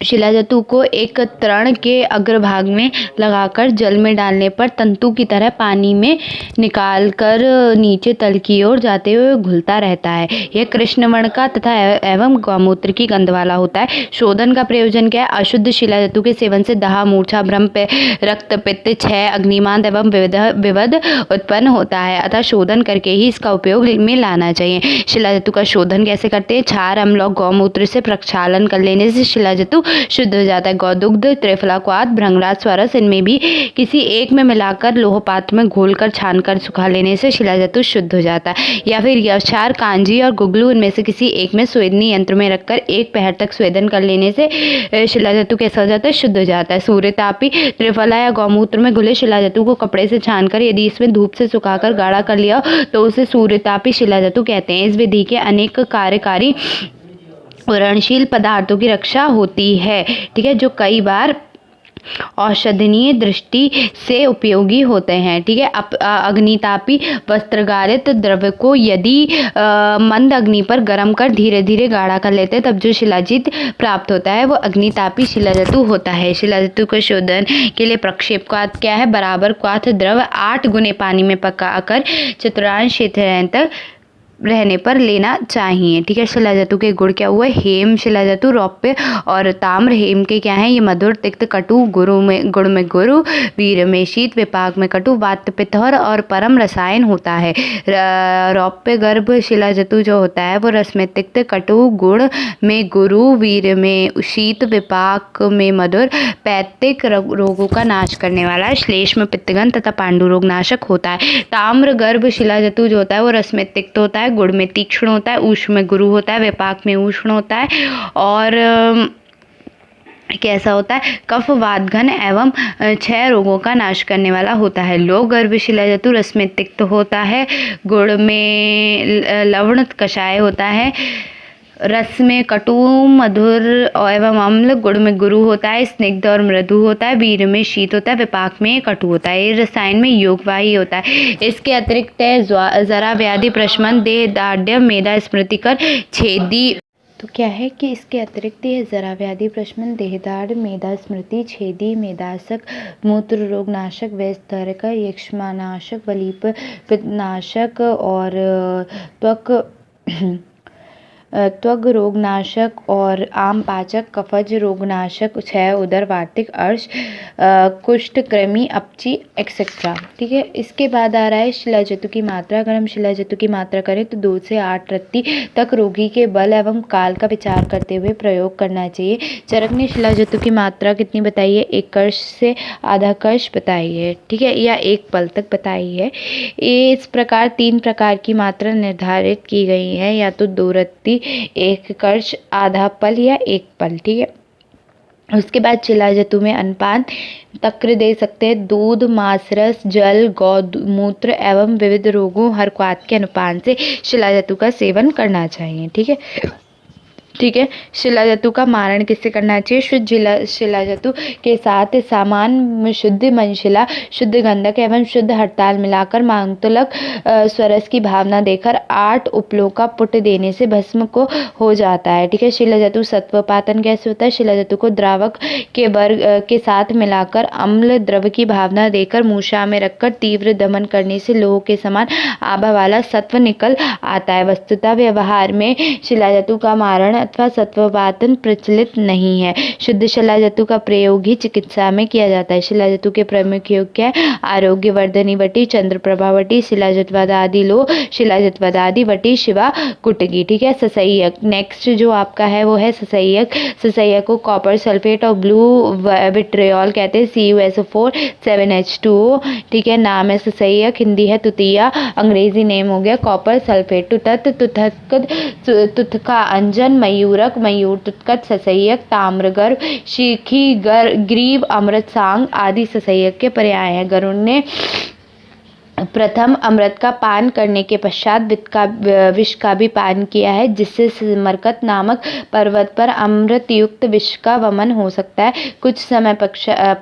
शिलाजतु को एक तृण के अग्रभाग में लगाकर जल में डालने पर तंतु की तरह पानी में निकालकर नीचे तल की ओर जाते हुए घुलता रहता है। यह कृष्ण वर्ण का तथा एवं गौमूत्र की गंध वाला होता है। शोधन का प्रयोजन क्या है? अशुद्ध शिलाजतु के सेवन से दाह, मूर्छा, भ्रम, रक्त, पित्त, क्षय, अग्निमांद एवं विवद उत्पन्न होता है, अतः शोधन करके ही इसका उपयोग में लाना चाहिए। शिलाजतु का शोधन कैसे करते हैं? क्षार, अम्ल और गौमूत्र से प्रक्षालन कर लेने से शिलाजतु शुद्ध हो जाता है। गौदुग्ध, त्रिफला क्वाथ, भृंगराज, स्वरस, इनमें भी किसी एक में मिलाकर लोहपात्र में घोलकर छानकर सुखा लेने से शिलाजतु शुद्ध हो जाता है। या फिर यक्षार, कांजी और गुगलू इनमें से किसी एक में स्वेदनी यंत्र में रखकर एक पहर तक स्वेदन कर लेने से शिलाजतु कैसा हो जाता है? शुद्ध हो जाता है। सूर्यतापी त्रिफला या गौमूत्र में घुले शिलाजतु को कपड़े से छानकर यदि इसमें धूप से सुखाकर गाढ़ा कर लिया तो उसे सूर्यतापी शिलाजतु कहते हैं। इस विधि के अनेक कार्यकारी ऋणशील पदार्थों की रक्षा होती है, ठीक है, जो कई बार औषधीय दृष्टि से उपयोगी होते हैं, ठीक है। अग्नितापी वस्त्रगारित द्रव्य को यदि मंद अग्नि पर गर्म कर धीरे धीरे गाढ़ा कर लेते हैं तब जो शिलाजित प्राप्त होता है वो अग्नितापी शिलाजतु होता है। शिलाजतु के शोधन के लिए प्रक्षेप क्वाथ क्या है? बराबर क्वाथ द्रव 8 गुने पानी में पकाकर चतुर्थांश क्षेत्र तक रहने पर लेना चाहिए, ठीक है। शिलाजतु के गुण क्या हुए? हेम शिलाजतु, रौप्य और ताम्र। हेम के क्या है? ये मधुर, तिक्त, कटु, गुण में गुरु, वीर में शीत, विपाक में कटु, वात, पित्त और परम रसायन होता है। रौप्य गर्भ शिलाजतु जो होता है वो रस में तिक्त, कटु, गुण में गुरु, वीर में शीत, विपाक में मधुर, पैत्तिक रोगों का नाश करने वाला, श्लेष्म पित्तगन तथा पांडु रोग नाशक होता है। ताम्र गर्भ शिलाजतु जो होता है वो रस में तिक्त होता है, गुण में तीक्ष्ण होता है, ऊष्ण में गुरु होता है, विपाक में उष्ण होता है और कैसा होता है? कफ, वातघन एवं 6 रोगों का नाश करने वाला होता है। लोह गर्भ शिलाजतु रस में तिक्त होता है, गुण में लवण कषाय होता है, रस में कटु, मधुर एवं अम्ल, गुण में गुरु होता है, स्निग्ध और मृदु होता है, वीर में शीत होता है, विपाक में कटु होता है, ये रसायन में योगवाही होता है। इसके अतिरिक्त है जरा, व्याधि, प्रशमन, देह दाढ़, मेधा, स्मृतिकर, छेदी। तो क्या है कि इसके अतिरिक्त ये जरा, व्याधि, प्रशमन, देहदाढ़, मेधा, स्मृति, छेदी, मेदासक, मूत्र रोग नाशक, वैस्तरक, यक्ष्मानाशक, वलीप, पित्तनाशक और त्वग रोगनाशक और आम पाचक, कफज रोगनाशक, क्षय, उदर, वातिक, अर्श, कुष्ठ, कृमि, अपची एक्सेट्रा, ठीक है। इसके बाद आ रहा है शिलाजतु की मात्रा। अगर हम शिलाजतु की मात्रा करें तो 2 से 8 रत्ती तक रोगी के बल एवं काल का विचार करते हुए प्रयोग करना चाहिए। चरक ने शिलाजतु की मात्रा कितनी बताई है? 1 कश से आधा कश बताई है, ठीक है, या 1 पल तक बताई है। इस प्रकार 3 प्रकार की मात्रा निर्धारित की गई है, या तो 2 रत्ती, 1 कश, आधा पल या 1 पल, ठीक है। उसके बाद शिलाजतु में अन्नपान तक्र दे सकते हैं। दूध, मांसरस, जल, गौमूत्र एवं विविध रोगों हर क्वाथ के अनुपान से शिलाजतु का सेवन करना चाहिए, ठीक है, ठीक है। शिलाजतु का मारण किससे करना चाहिए? शुद्ध शिलाजतु के साथ सामान्य शुद्ध मनशिला, शुद्ध गंधक एवं शुद्ध हड़ताल मिलाकर मांगतुलक स्वरस की भावना देकर 8 उपलों का पुट देने से भस्म को हो जाता है, ठीक है। शिलाजतु सत्वपातन कैसे होता है? शिलाजतु को द्रावक के वर्ग के साथ मिलाकर अम्ल द्रव की भावना देकर मूषा में रखकर तीव्र दमन करने से लोह के समान आभा वाला सत्व निकल आता है। वस्तुतः व्यवहार में शिलाजतु का मारण अथवा सत्ववातन प्रचलित नहीं है। शुद्ध शिलाजतु का प्रयोग ही चिकित्सा में किया जाता है। शिलाजतु के प्रमुख योग क्या है? आरोग्यवर्धनी वटी, चंद्रप्रभा वटी, शिलाजतवाद आदि लो, शिलाजतवाद आदि वटी, शिवा कुटगी। ठीक है, ससैयक। नेक्स्ट जो आपका है वो है ससैयक। ससैयक को कॉपर सल्फेट और ब्लू विट्रियोल कहते हैं, CuSO4 7H2O। ठीक है, नाम है ससैयक, हिंदी है तुतिया, अंग्रेजी नेम हो गया कॉपर सल्फेट। तुतक, तुतक, तुतका अंजन, मयूरक, मयूर तुतकत, ससैयक, ताम्रगर्भ, शिखी ग्रीव, अमृत सांग आदि ससैयक के पर्याय हैं। गरुड़ ने प्रथम अमृत का पान करने के पश्चात विष का भी पान किया है, जिससे मरकत नामक पर्वत पर अमृत युक्त विष का वमन हो सकता है। कुछ समय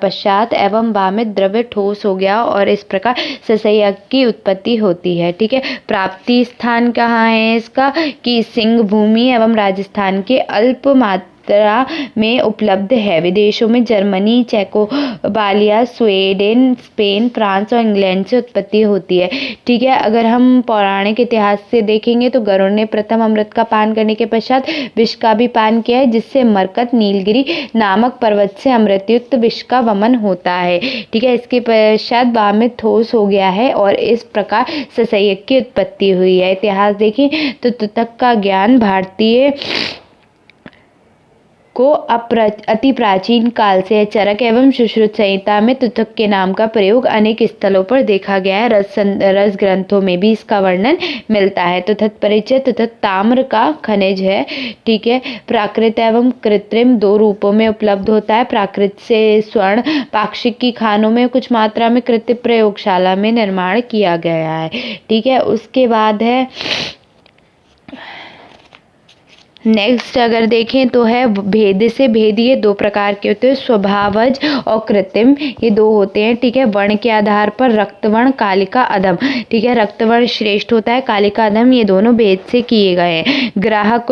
पश्चात एवं वामित द्रव्य ठोस हो गया और इस प्रकार ससैयक की उत्पत्ति होती है। ठीक है, प्राप्ति स्थान कहाँ है इसका? कि सिंह भूमि एवं राजस्थान के अल्प मात्रा में उपलब्ध है। विदेशों में जर्मनी, चेकोबालिया, स्वीडन, स्पेन, फ्रांस और इंग्लैंड से उत्पत्ति होती है। ठीक है, अगर हम पौराणिक इतिहास से देखेंगे तो गरुड़ ने प्रथम अमृत का पान करने के पश्चात विष का भी पान किया है, जिससे मरकत नीलगिरी नामक पर्वत से अमृतयुक्त विष का वमन होता है। ठीक है, इसके पश्चात वामित ठोस हो गया है और इस प्रकार ससैयक की उत्पत्ति हुई है। इतिहास देखें तो तुतक का ज्ञान भारतीय को अति प्राचीन काल से है। चरक एवं सुश्रुत संहिता में तुतक के नाम का प्रयोग अनेक स्थलों पर देखा गया है। रस ग्रंथों में भी इसका वर्णन मिलता है। तुतक परिचय। तुतक ताम्र का खनिज है। ठीक है, प्राकृत एवं कृत्रिम दो रूपों में उपलब्ध होता है। प्राकृत से स्वर्ण पाक्षिक की खानों में कुछ मात्रा में कृत्रिम प्रयोगशाला में निर्माण किया गया है। ठीक है, उसके बाद है नेक्स्ट अगर देखें तो है भेद से भेद। ये दो प्रकार के होते हैं, स्वभावज और कृत्रिम, ये दो होते हैं। ठीक है, वर्ण के आधार पर रक्तवर्ण, कालिका, अधम। ठीक है, रक्तवर्ण श्रेष्ठ होता है, कालिका, अधम ये दोनों भेद से किए गए हैं। ग्राहक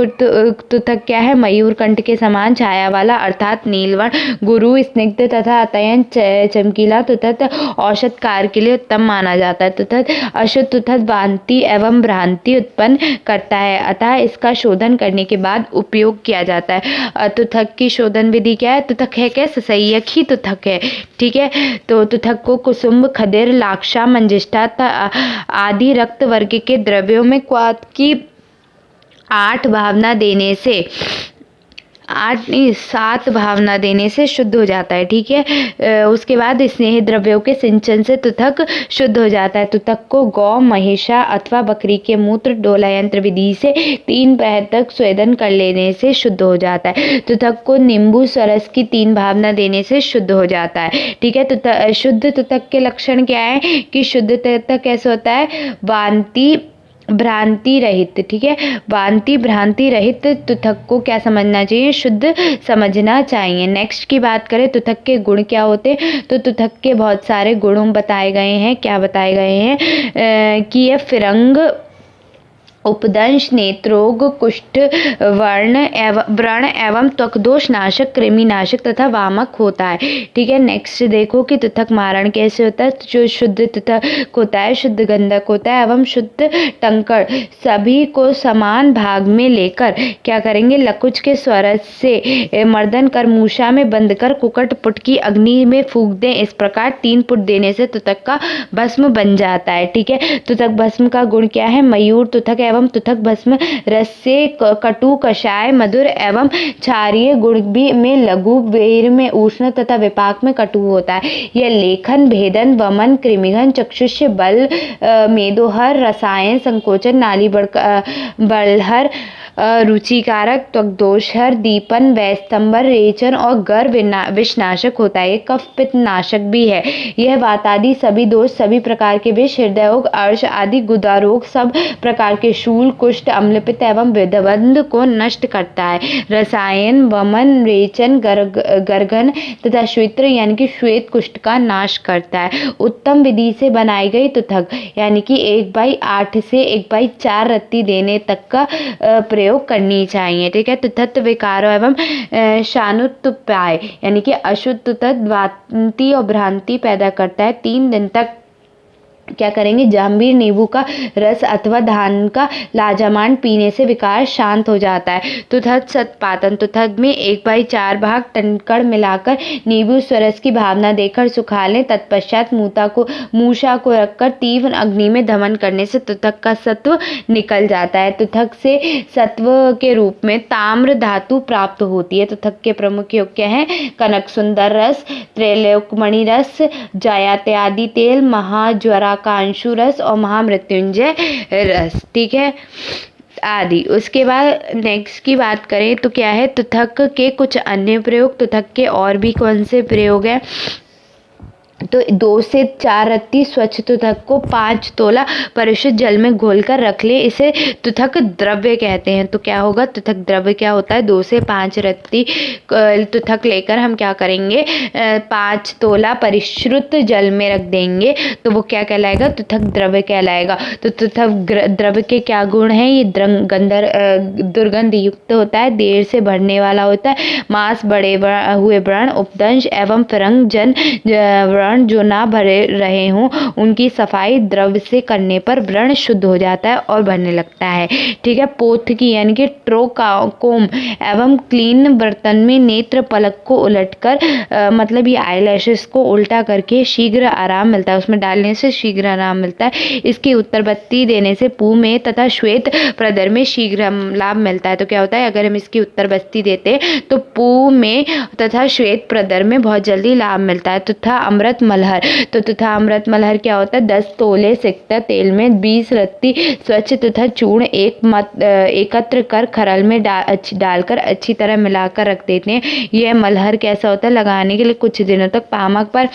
तुतक क्या है? मयूर कंठ के समान छाया वाला अर्थात नीलवर्ण। गुरु स्निग्ध तथा अत्यंत चमकीला। तुतक औषध कार्य के लिए उत्तम माना जाता है। तुतक अशुद्ध तुतक वांति एवं भ्रांति उत्पन्न करता है, अतः इसका शोधन करने के बाद उपयोग किया जाता है। तुतक की शोधन विधि क्या है? तुतक है क्या? ससैयक ही तुतक है। ठीक है, तो तुतक को कुसुम्ब, खदिर, लाक्षा, मंजिष्ठा आदि रक्त वर्ग के द्रव्यों में क्वाथ की 8 भावना देने से 7 भावना देने से शुद्ध हो जाता है। ठीक है, उसके बाद स्नेह द्रव्यों के सिंचन से तुतक शुद्ध हो जाता है। तुतक को गौ, महिषा अथवा बकरी के मूत्र डोला यंत्र विधि से 3 पहर तक स्वेदन कर लेने से शुद्ध हो जाता है। तुतक को नींबू सरस की 3 भावना देने से शुद्ध हो जाता है। ठीक है, शुद्ध तुतक के लक्षण क्या है? कि शुद्ध तुतक कैसे होता है? वांति भ्रांति रहित। ठीक है, वांति भ्रांति रहित तुतक को क्या समझना चाहिए? शुद्ध समझना चाहिए। नेक्स्ट की बात करें, तुतक के गुण क्या होते हैं? तो तुतक के बहुत सारे गुण बताए गए हैं। क्या बताए गए हैं? कि यह फिरंग, उपदंश, नेत्रोग, कुष्ठ, व्रण एवं त्वकदोष नाशक, कृमिनाशक तथा वामक होता है। ठीक है, नेक्स्ट देखो कि तुतक मारण कैसे होता है। जो शुद्ध तुतक होता है, शुद्ध गंधक होता है एवं शुद्ध टंकड़, सभी को समान भाग में लेकर क्या करेंगे? लकुच के स्वरस से मर्दन कर मूषा में बंद कर कुकट पुट की अग्नि में फूंक दें। इस प्रकार 3 पुट देने से तुतक का भस्म बन जाता है। ठीक है, तुतक भस्म का गुण क्या है? मयूर तुतक एवं तुतक भस्म रस से कटु, कषाय, मधुर एवं क्षारीय गुण भी में लघु, बेर में उष्ण तथा विपाक में कटु होता है। यह लेखन, भेदन, वमन, कृमिघन, चक्षुष बल, मेदोहर, रसायन, संकोचन, नाली बलहर, रुचिकारक, त्वकदोषहर, दीपन, वैस्तंबर, रेचन और गर्भ विषनाशक होता है। ये कफ पित्त नाशक भी है। यह वात आदि सभी दोष, सभी प्रकार के विष, हृदय रोग, अर्श आदि गुदा रोग, सब प्रकार के शूल, कुष्ठ, अम्लपित्त एवं विधबंध को नष्ट करता है। रसायन, वमन, रेचन, गर्गन तथा श्वेत्र यानी कि श्वेत कुष्ठ का नाश करता है। उत्तम विधि से बनाई गई तुतक यानी कि 1/8 से 1/4 रत्ती देने तक का प्रयोग करनी चाहिए। ठीक है, तुतक विकारों एवं शानुत्पाय यानी कि अशुद्ध तुतक वांति और भ्रांति पैदा करता है। 3 दिन तक क्या करेंगे, जाम्बीर नींबू का रस अथवा धान का लाजामान पीने से विकार शांत हो जाता है। तुथक सतपातन, तुथक में 1/4 भाग टनकड़ मिलाकर नींबू स्वरस की भावना देकर सुखा लें। तत्पश्चात मूषा को रखकर तीव्र अग्नि में दमन करने से तुथक का सत्व निकल जाता है। तुथक से सत्व के रूप में ताम्र धातु प्राप्त होती है। तुथक के प्रमुख योग क्या है, कनक सुंदर रस, त्रैलोक्यमणि रस, जयात्यादि तेल, महाज्वरा कांशु रस और महामृत्युंजय रस, ठीक है, आदि। उसके बाद नेक्स्ट की बात करें तो क्या है, तुथक के कुछ अन्य प्रयोग। तुथक के और भी कौन से प्रयोग हैं, तो 2 से 4 रत्ती स्वच्छ तुथक को 5 तोला परिशुद्ध जल में घोलकर रख ले, इसे तुथक द्रव्य कहते हैं। तो क्या होगा, तुथक द्रव्य क्या होता है, 2 से 5 रत्ती तुथक लेकर हम क्या करेंगे, 5 तोला परिश्रुत जल में रख देंगे, तो वो क्या कहलाएगा, तुथक द्रव्य कहलाएगा। तो तुथक द्रव्य के क्या गुण हैं, ये दुर्गंध युक्त होता है, देर से बढ़ने वाला होता है, मांस बढ़े हुए व्रण, उपदंश एवं फिरंग जन व्रण जो ना भरे रहे हों उनकी सफाई द्रव्य से करने पर व्रण शुद्ध हो जाता है और भरने लगता है, ठीक है। पोथ की यानी कि ट्रोकोम एवं क्लीन बर्तन में नेत्र पलक को उलटकर मतलब ये आईलैशेस को उल्टा करके शीघ्र आराम मिलता है, उसमें डालने से शीघ्र आराम मिलता है। इसकी उत्तरबत्ती देने से पू में तथा श्वेत प्रदर में शीघ्र लाभ मिलता है। तो क्या होता है, अगर हम इसकी उत्तरबत्ती देते हैं तो पू में तथा श्वेत प्रदर में बहुत जल्दी लाभ मिलता है। तथा अमृत मलहर, तो तथा अमृत मलहर क्या होता है, 10 तोले सिकता तेल में 20 रत्ती स्वच्छ तथा चूर्ण एकत्र कर खरल में डालकर अच्छी तरह मिलाकर रख देते हैं। यह मलहर कैसा होता है, लगाने के लिए कुछ दिनों तक पामक पर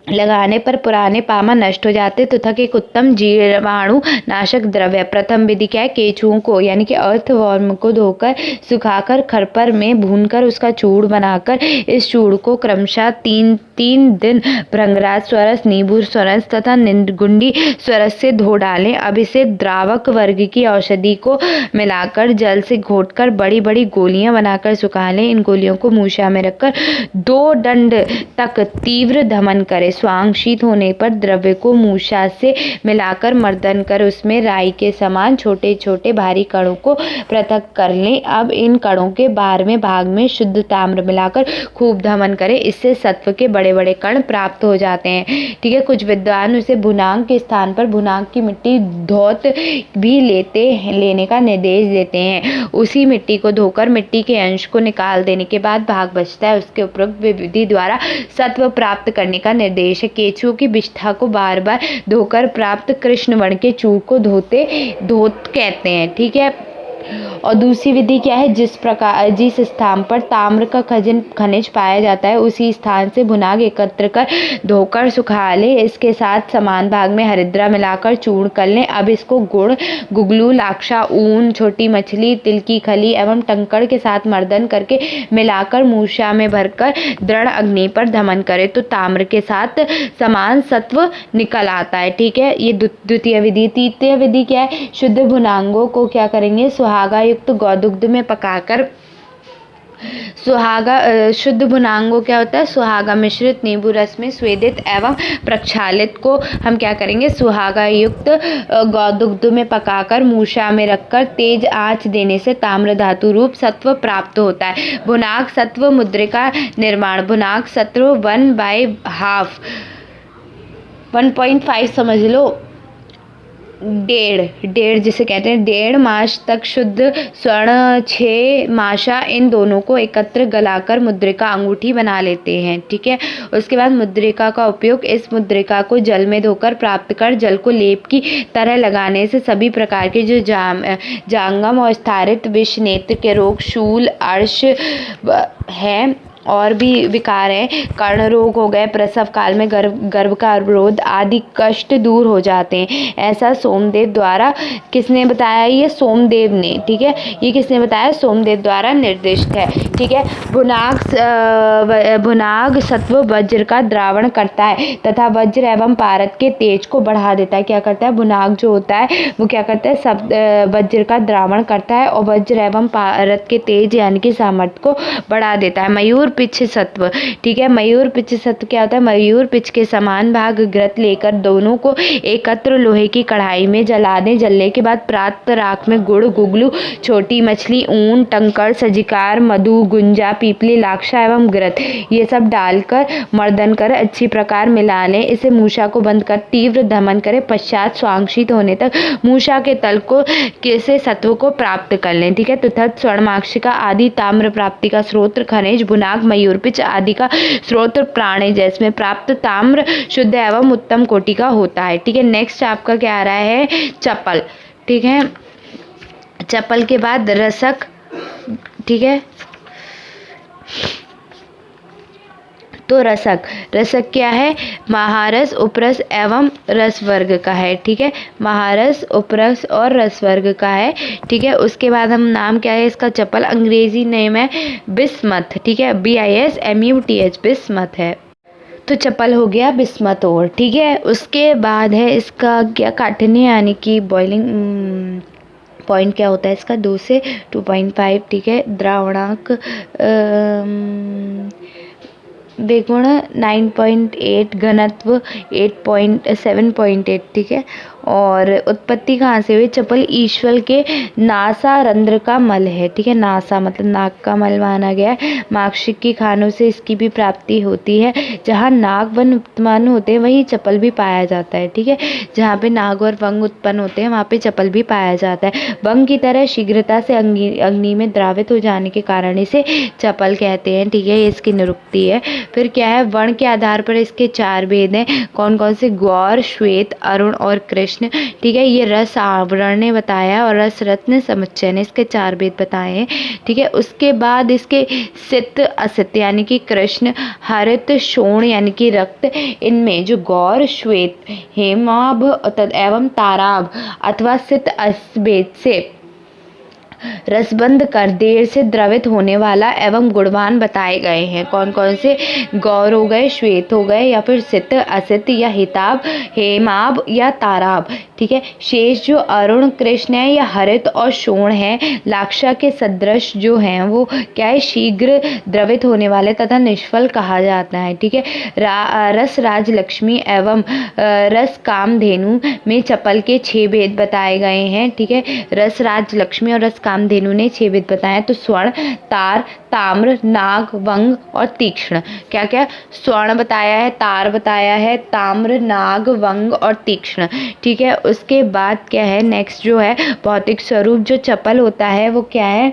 लगाने पर पुराने पामा नष्ट हो जाते। तुथक एक उत्तम जीवाणु नाशक द्रव्य। प्रथम विधि क्या है, केचुओं को यानी कि अर्थवर्म को धोकर सुखाकर खरपर में भूनकर उसका चूर्ण बनाकर इस चूर्ण को क्रमशः 3 दिन भृंगराज स्वरस, नींबू स्वरस तथा निंदगुंडी स्वरस से धो डालें। अब इसे द्रावक वर्ग की औषधि को मिलाकर जल से घोटकर बड़ी बड़ी गोलियां बनाकर सुखा लें। इन गोलियों को मूषा में रखकर 2 दंड तक तीव्र दमन करें। स्वांग शीत होने पर द्रव्य को मूषा से मिलाकर मर्दन कर उसमें राई के समान छोटे छोटे भारी कणों को पृथक कर लें। अब इन कणों के 12वें भाग में शुद्ध ताम्र मिलाकर खूब दमन करें, इससे सत्व के बड़े बड़े कण प्राप्त हो जाते हैं, ठीक है। कुछ विद्वान उसे भुनांग के स्थान पर भुनांग की मिट्टी धौत भी लेने का निर्देश देते हैं। उसी मिट्टी को धोकर मिट्टी के अंश को निकाल देने के बाद भाग बचता है, उसके उपरोक्त विधि द्वारा सत्व प्राप्त करने का निर्देश है। केचुओं की विष्ठा को बार बार धोकर प्राप्त कृष्ण वर्ण के चूर्ण को धोत कहते हैं, ठीक है। और दूसरी विधि क्या है, जिस स्थान पर ताम्र का खनिज पाया जाता है उसी स्थान से भुनाग एकत्र कर धोकर सुखा ले। इसके साथ समान भाग में हरिद्रा मिलाकर चूर्ण कर लें। अब इसको गुड़, गुगलू, लाक्षा, ऊन, छोटी मछली, तिल की खली एवं टंकड़ के साथ मर्दन करके मिलाकर मूषा में भरकर दृढ़ अग्नि पर दमन करे तो ताम्र के साथ समान सत्व निकल आता है, ठीक है। ये द्वितीय विधि। तृतीय विधि क्या है, शुद्ध भुनांगों को क्या करेंगे, सुहागा युक्त गौदुग्ध में पकाकर शुद्ध भुनांगो क्या होता है, सुहागा मिश्रित नींबू रस में स्वेदित एवं प्रक्षालित को हम क्या करेंगे, सुहागा युक्त गौदुग्ध में पकाकर मूषा में रखकर तेज आंच देने से ताम्र धातु रूप सत्व प्राप्त होता है। भुनाग सत्व मुद्रिका निर्माण। भुनाग सत्व 1/2 समझ लो, डेढ़ जिसे कहते हैं, 1.5 मास तक शुद्ध स्वर्ण 6 माशा इन दोनों को एकत्र गलाकर मुद्रिका अंगूठी बना लेते हैं, ठीक है। उसके बाद मुद्रिका का उपयोग, इस मुद्रिका को जल में धोकर प्राप्त कर जल को लेप की तरह लगाने से सभी प्रकार के जो जांगम और स्थारित विष, नेत्र के रोग, शूल, अर्श है और भी विकार हैं, कर्ण रोग हो गए, प्रसव काल में गर्भ का अवरोध आदि कष्ट दूर हो जाते हैं। ऐसा सोमदेव द्वारा किसने बताया, ये सोमदेव ने, ठीक है। ये किसने बताया, सोमदेव द्वारा निर्दिष्ट है, ठीक है। भुनाग सत्व वज्र का द्रावण करता है तथा वज्र एवं पारद के तेज को बढ़ा देता है। क्या करता है, भुनाग जो होता है वो क्या करता है, सब वज्र का द्रावण करता है और वज्र एवं पारद के तेज यानी कि सामर्थ्य को बढ़ा देता है। मयूर पिच सत्व, ठीक है। मयूर पिच सत्व क्या होता है? मयूर पिच के समान भाग घृत लेकर दोनों को एकत्र लोहे की कढ़ाई में जला दें। जलने के बाद प्राप्त राख में गुड़, गुगलू, छोटी मछली, ऊन, टंकड़, सजिकार, मधु, गुंजा, पीपली, लाक्षा एवं घृत ये सब डालकर मर्दन कर अच्छी प्रकार मिला लें। इसे मूषा को बंद कर तीव्र दमन करें। पश्चात स्वांशित होने तक मूषा के तल को से सत्व को प्राप्त कर लें, ठीक है। तथा स्वर्णमाक्षिका आदि ताम्र प्राप्ति का स्रोत खनिज, बुनाक, मयूर पिच आदि का स्रोत प्राणी जिसमें प्राप्त ताम्र शुद्ध एवं उत्तम कोटि का होता है, ठीक है। नेक्स्ट आपका क्या आ रहा है? चपल, ठीक है। चपल के बाद रसक, ठीक है। तो रसक, रसक क्या है? महारस, उपरस एवं रस वर्ग का है, ठीक है। महारस, उपरस और रस वर्ग का है, ठीक है। उसके बाद हम नाम क्या है इसका? चपल। अंग्रेजी नेम है बिस्मथ, ठीक है। BISMUTH, बिस्मथ है। तो चपल हो गया बिस्मथ और, ठीक है। उसके बाद है इसका क्या? काठिन्य यानी कि बॉइलिंग पॉइंट क्या होता है इसका? 2 से 2.5, ठीक है। द्रावणांक बेगुण 9.8, घनत्व 7.8, ठीक है। और उत्पत्ति कहाँ से हुई? चपल ईश्वर के नासा रंध्र का मल है, ठीक है। नासा मतलब नाक का मल माना गया है। माक्षिक की खानों से इसकी भी प्राप्ति होती है। जहाँ नाग वन उत्पन्न होते हैं वहीं चपल भी पाया जाता है, ठीक है। जहाँ पे नाग और वंग उत्पन्न होते हैं वहाँ पे चपल भी पाया जाता है। वंग की तरह शीघ्रता से अग्नि में द्रावित हो जाने के कारण इसे चपल कहते हैं, ठीक है। ये इसकी निरुक्ति है। फिर क्या है? वर्ण के आधार पर इसके 4 भेद हैं। कौन कौन से? गौर, श्वेत, अरुण और कृष्ण, ठीक है। ये रस आवरण ने बताया और रस रत्न समुच्चय ने इसके 4 भेद बताए हैं, ठीक है। उसके बाद इसके सित, असित यानी कि कृष्ण, हरित, शोण यानी कि रक्त, इनमें जो गौर, श्वेत, हेमाभ एवं ताराभ अथवा सित भेद से रसबंध कर देर से द्रवित होने वाला एवं गुणवान बताए गए हैं। कौन कौन से? गौर हो गए, श्वेत हो गए, या फिर सित, असित या हिताब, हेमाब या ताराब, ठीक है। शेष जो अरुण, कृष्ण है या हरित और शोण है, लाक्षा के सदृश जो हैं वो क्या है? शीघ्र द्रवित होने वाले तथा निष्फल कहा जाता है, ठीक है। रस राज लक्ष्मी एवं रस कामधेनु में चपल के 6 भेद बताए गए हैं, ठीक है। रस राज लक्ष्मी और रस कामधेनु ने 6 भेद बताए। तो स्वर्ण, तार, ताम्र, नाग, वंग और तीक्ष्ण। क्या क्या? स्वर्ण बताया है, तार बताया है, ताम्र, नाग, वंग और तीक्ष्ण, ठीक है। उसके बाद क्या है? नेक्स्ट जो है भौतिक स्वरूप जो चपल होता है वो क्या है?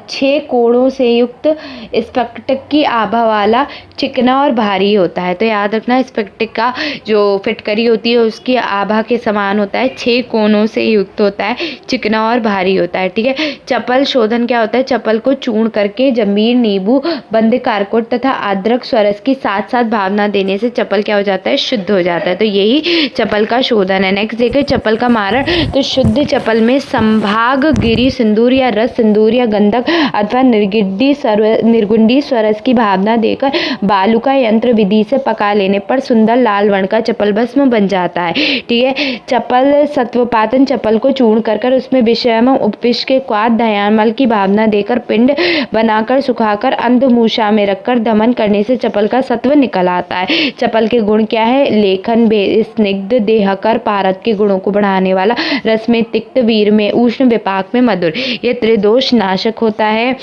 6 कोणों से युक्त स्फटिक की आभा वाला, चिकना और भारी होता है। तो याद रखना, स्फटिक का जो फिटकरी होती है उसकी आभा के समान होता है, 6 कोणों से युक्त होता है, चिकना और भारी होता है, ठीक है। चपल शोधन क्या होता है? चपल को चूर्ण करके जमीर, नींबू, बंद कारकोट तथा अदरक स्वरस की साथ साथ भावना देने से चपल क्या हो जाता है? शुद्ध हो जाता है। तो यही चपल का शोधन है। नेक्स्ट देखिए चपल का मारण। तो शुद्ध चपल में संभाग, गिरी सिंदूर या रस सिंदूर या गंधक अथवा निर्गुंडी स्वरस की भावना देकर बालू का यंत्र विधि से पका लेने पर सुंदर लाल वर्ण का चपल भस्म बन जाता है, ठीक है। चपल सत्वपातन, चपल को चूर्ण कर उसमें विषम उपविष्ट के क्वाद दयामल की भावना देकर पिंड बनाकर सुखाकर अंधमूषा में रखकर दमन करने से चपल का सत्व निकल आता है। चपल के गुण क्या है? लेखन, स्निग्ध, देहकर, पारद के गुणों को बढ़ाने वाला, रस में तिक्त, वीर में उष्ण, विपाक में मधुर, यह त्रिदोष नाशक होता है।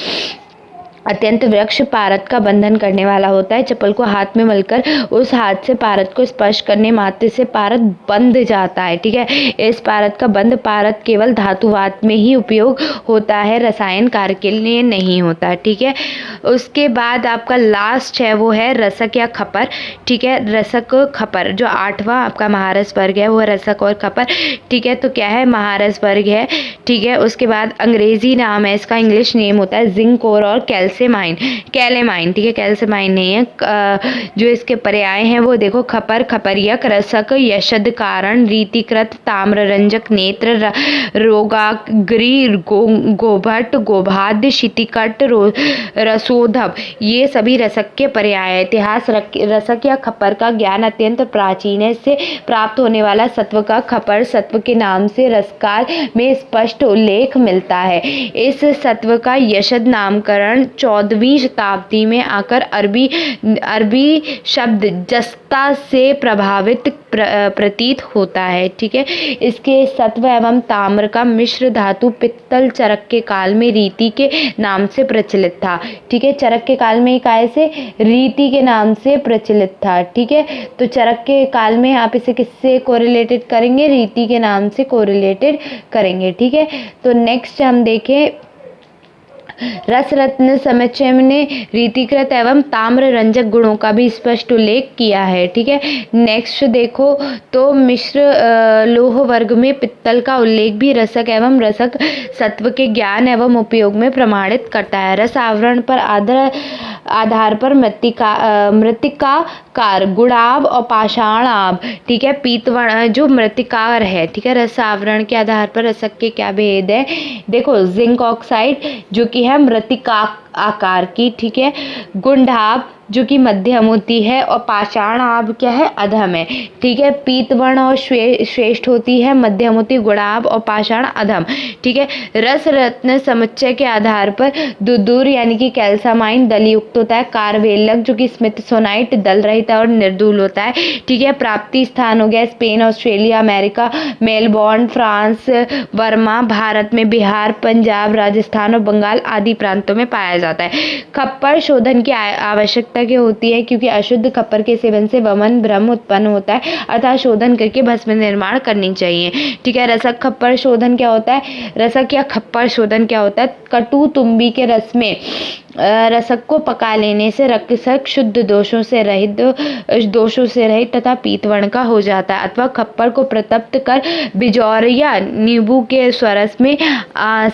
अत्यंत वृक्ष पारद का बंधन करने वाला होता है। चपल को हाथ में मलकर उस हाथ से पारद को स्पर्श करने मात्र से पारद बंध जाता है, ठीक है। इस पारद का बंध पारद केवल धातुवात में ही उपयोग होता है, रसायन कार्य के लिए नहीं होता, ठीक है। उसके बाद आपका लास्ट है वो है रसक या खपर, ठीक है। रसक खपर जो 8वां आपका महारस वर्ग है वो रसक और खपर, ठीक है। तो क्या है? महारस वर्ग है, ठीक है। उसके बाद अंग्रेजी नाम है इसका, इंग्लिश नेम होता है जिंक और कैलेमाइन, ठीक है। कैल्सिमाइन नहीं है। जो इसके पर्याय हैं वो देखो, खपर, खपरियक, रसक, यशद, कारण, रीतिकृत, ताम्ररंजक, नेत्र, रोगाग्री, गोभट, गोभाद्य, शितिकट, रसोधव, ये सभी रसक के पर्याय है। इतिहास रसक या खपर का ज्ञान अत्यंत प्राचीन है। इससे प्राप्त होने वाला सत्व का खपर सत्व के नाम से रसकाल में स्पष्ट उल्लेख मिलता है। इस सत्व का यशद नामकरण 14वीं शताब्दी में आकर अरबी शब्द जस्ता से प्रभावित प्रतीत होता है। ठीक है, इसके सत्व एवं ताम्र का मिश्र धातु पित्तल चरक के काल में रीति के नाम से प्रचलित था। ठीक है, चरक के काल में काय से, रीति के नाम से प्रचलित था। ठीक है, तो चरक के काल में आप इसे किससे कोरिलेटेड करेंगे, रीति के नाम से कोरिलेटेड करेंगे। ठीक है, तो नेक्स्ट हम देखें रसरत्न समुच्चय ने रीतिकृत एवं ताम्र रंजक गुणों का भी स्पष्ट उल्लेख किया है। ठीक है, नेक्स्ट देखो तो मिश्र लोह वर्ग में पित्तल का उल्लेख भी रसक एवं रसक सत्व के ज्ञान एवं उपयोग में प्रमाणित करता है। रस आवरण पर आधार पर मृतिकाकार गुणाभ और पाषाण आभ, ठीक है, पीतवर्ण जो मृतिकार है। ठीक है, रस आवरण के आधार पर रसक के क्या भेद है, देखो जिंक ऑक्साइड जो कि है मृतिका आकार की, ठीक है, गुंडाभ जो कि मध्यम होती है और पाषाण आभ क्या है, अधम है। ठीक है, पीतवर्ण और श्रेष्ठ होती है, मध्यम होती गुणाभ और पाषाण अधम। ठीक है, रस रत्न समुच्चय के आधार पर दुदूर यानी कि कैल्सामाइन दलयुक्त होता है, कार्वेलक जो कि स्मिथसोनाइट दल रहित और निर्दूल होता है। ठीक है, प्राप्ति स्थान हो गया Spain, Australia, America, Melbourne, France, Burma, Bharat में बिहार, पंजाब, राजस्थान और बंगाल आदि प्रांतों में पाया जाता है। खप्पर शोधन की आवश्यकता क्या होती है, क्योंकि अशुद्ध खप्पर के सेवन से वमन भ्रम उत्पन्न होता है, अतः शोधन करके भस्म निर्माण करनी चाहिए। ठीक है, रसक खप्पर शोधन क्या होता है, रसक या खप्पर शोधन क्या होता है, कटु तुम्बी के रस में रसक को पका लेने से रसक शुद्ध दोषों से रहित तथा पीतवर्ण का हो जाता है, अथवा खप्पर को प्रतप्त कर बिजौर या नींबू के स्वरस में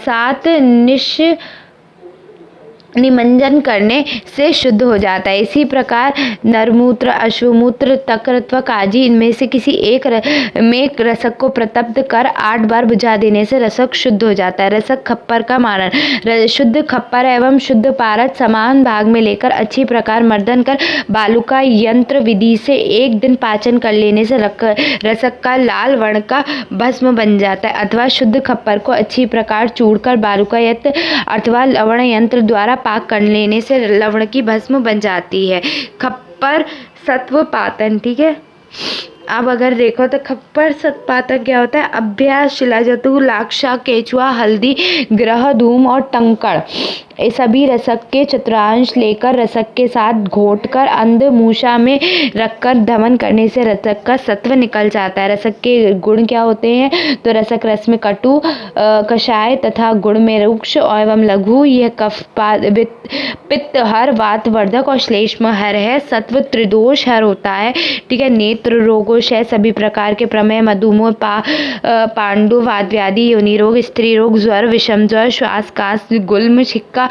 7 निमंजन करने से शुद्ध हो जाता है। इसी प्रकार नरमूत्र, अश्वमूत्र, तक्र अथवा काजी इनमें से किसी एक में रसक को प्रतप्त कर 8 बार बुझा देने से रसक शुद्ध हो जाता है। रसक खप्पर का मारण, शुद्ध खप्पर एवं शुद्ध पारद समान भाग में लेकर अच्छी प्रकार मर्दन कर बालुका यंत्र विधि से 1 दिन पाचन कर लेने से रसक का लाल वर्ण का भस्म बन जाता है, अथवा शुद्ध खप्पर को अच्छी प्रकार चूड़ कर बालुका यंत्र अथवा लवण यंत्र द्वारा पाक कर लेने से लवण की भस्म बन जाती है। खप्पर सत्व पातन, ठीक है, अब अगर देखो तो खप्पर सत्पातक क्या होता है, अभ्यास, शिलाजतु, लाक्षा, केचुआ, हल्दी, ग्रह, धूम और टंकड़ ये सभी रसक के चतुर्थांश लेकर रसक के साथ घोटकर अंध मूषा में रखकर दमन करने से रसक का सत्व निकल जाता है। रसक के गुण क्या होते हैं, तो रसक रस में कटु, कषाय तथा गुण में रुक्ष एवं लघु, यह कफ पित्त हर, वात वर्धक और श्लेष्म हर है। सत्व त्रिदोष हर होता है। ठीक है, नेत्र रोगोश है, सभी प्रकार के प्रमेय, मधुमेह, पांडु, वात व्याधि, योनि रोग, स्त्री रोग, ज्वर, विषम ज्वर, श्वास, कास, गुल्म, छिक्का,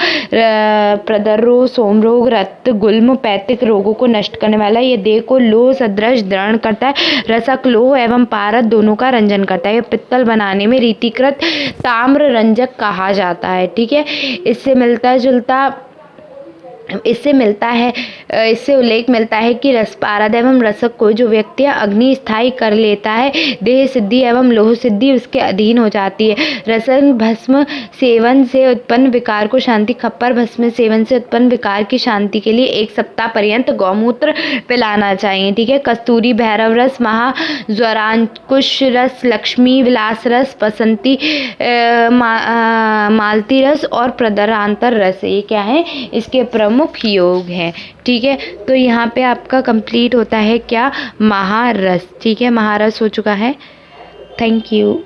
प्रदर्रो, सोमरोग, रक्त, गुल्म, पैतिक रोगों को नष्ट करने वाला। ये देह को लोह सदृश दृढ़ करता है। रसक लोह एवं पारद दोनों का रंजन करता है। ये पित्तल बनाने में रीतिकृत ताम्र रंजक कहा जाता है। ठीक है, इससे उल्लेख मिलता है कि रसपारद एवं रसक को जो व्यक्ति अग्नि स्थायी कर लेता है, देह सिद्धि एवं लोह सिद्धि उसके अधीन हो जाती है। रसक भस्म सेवन से उत्पन्न विकार को शांति, खप्पर भस्म सेवन से उत्पन्न विकार की शांति के लिए 1 सप्ताह पर्यंत गौमूत्र पिलाना चाहिए। ठीक है, कस्तूरी, भैरव रस, महाज्वरांकुश रस, लक्ष्मी विलास रस, बसंती मालती रस और प्रदरांतर रस, ये क्या है, इसके प्रमुख योग है। ठीक है, तो यहाँ पे आपका कंप्लीट होता है क्या, महारस। ठीक है, महारस हो चुका है। Thank you.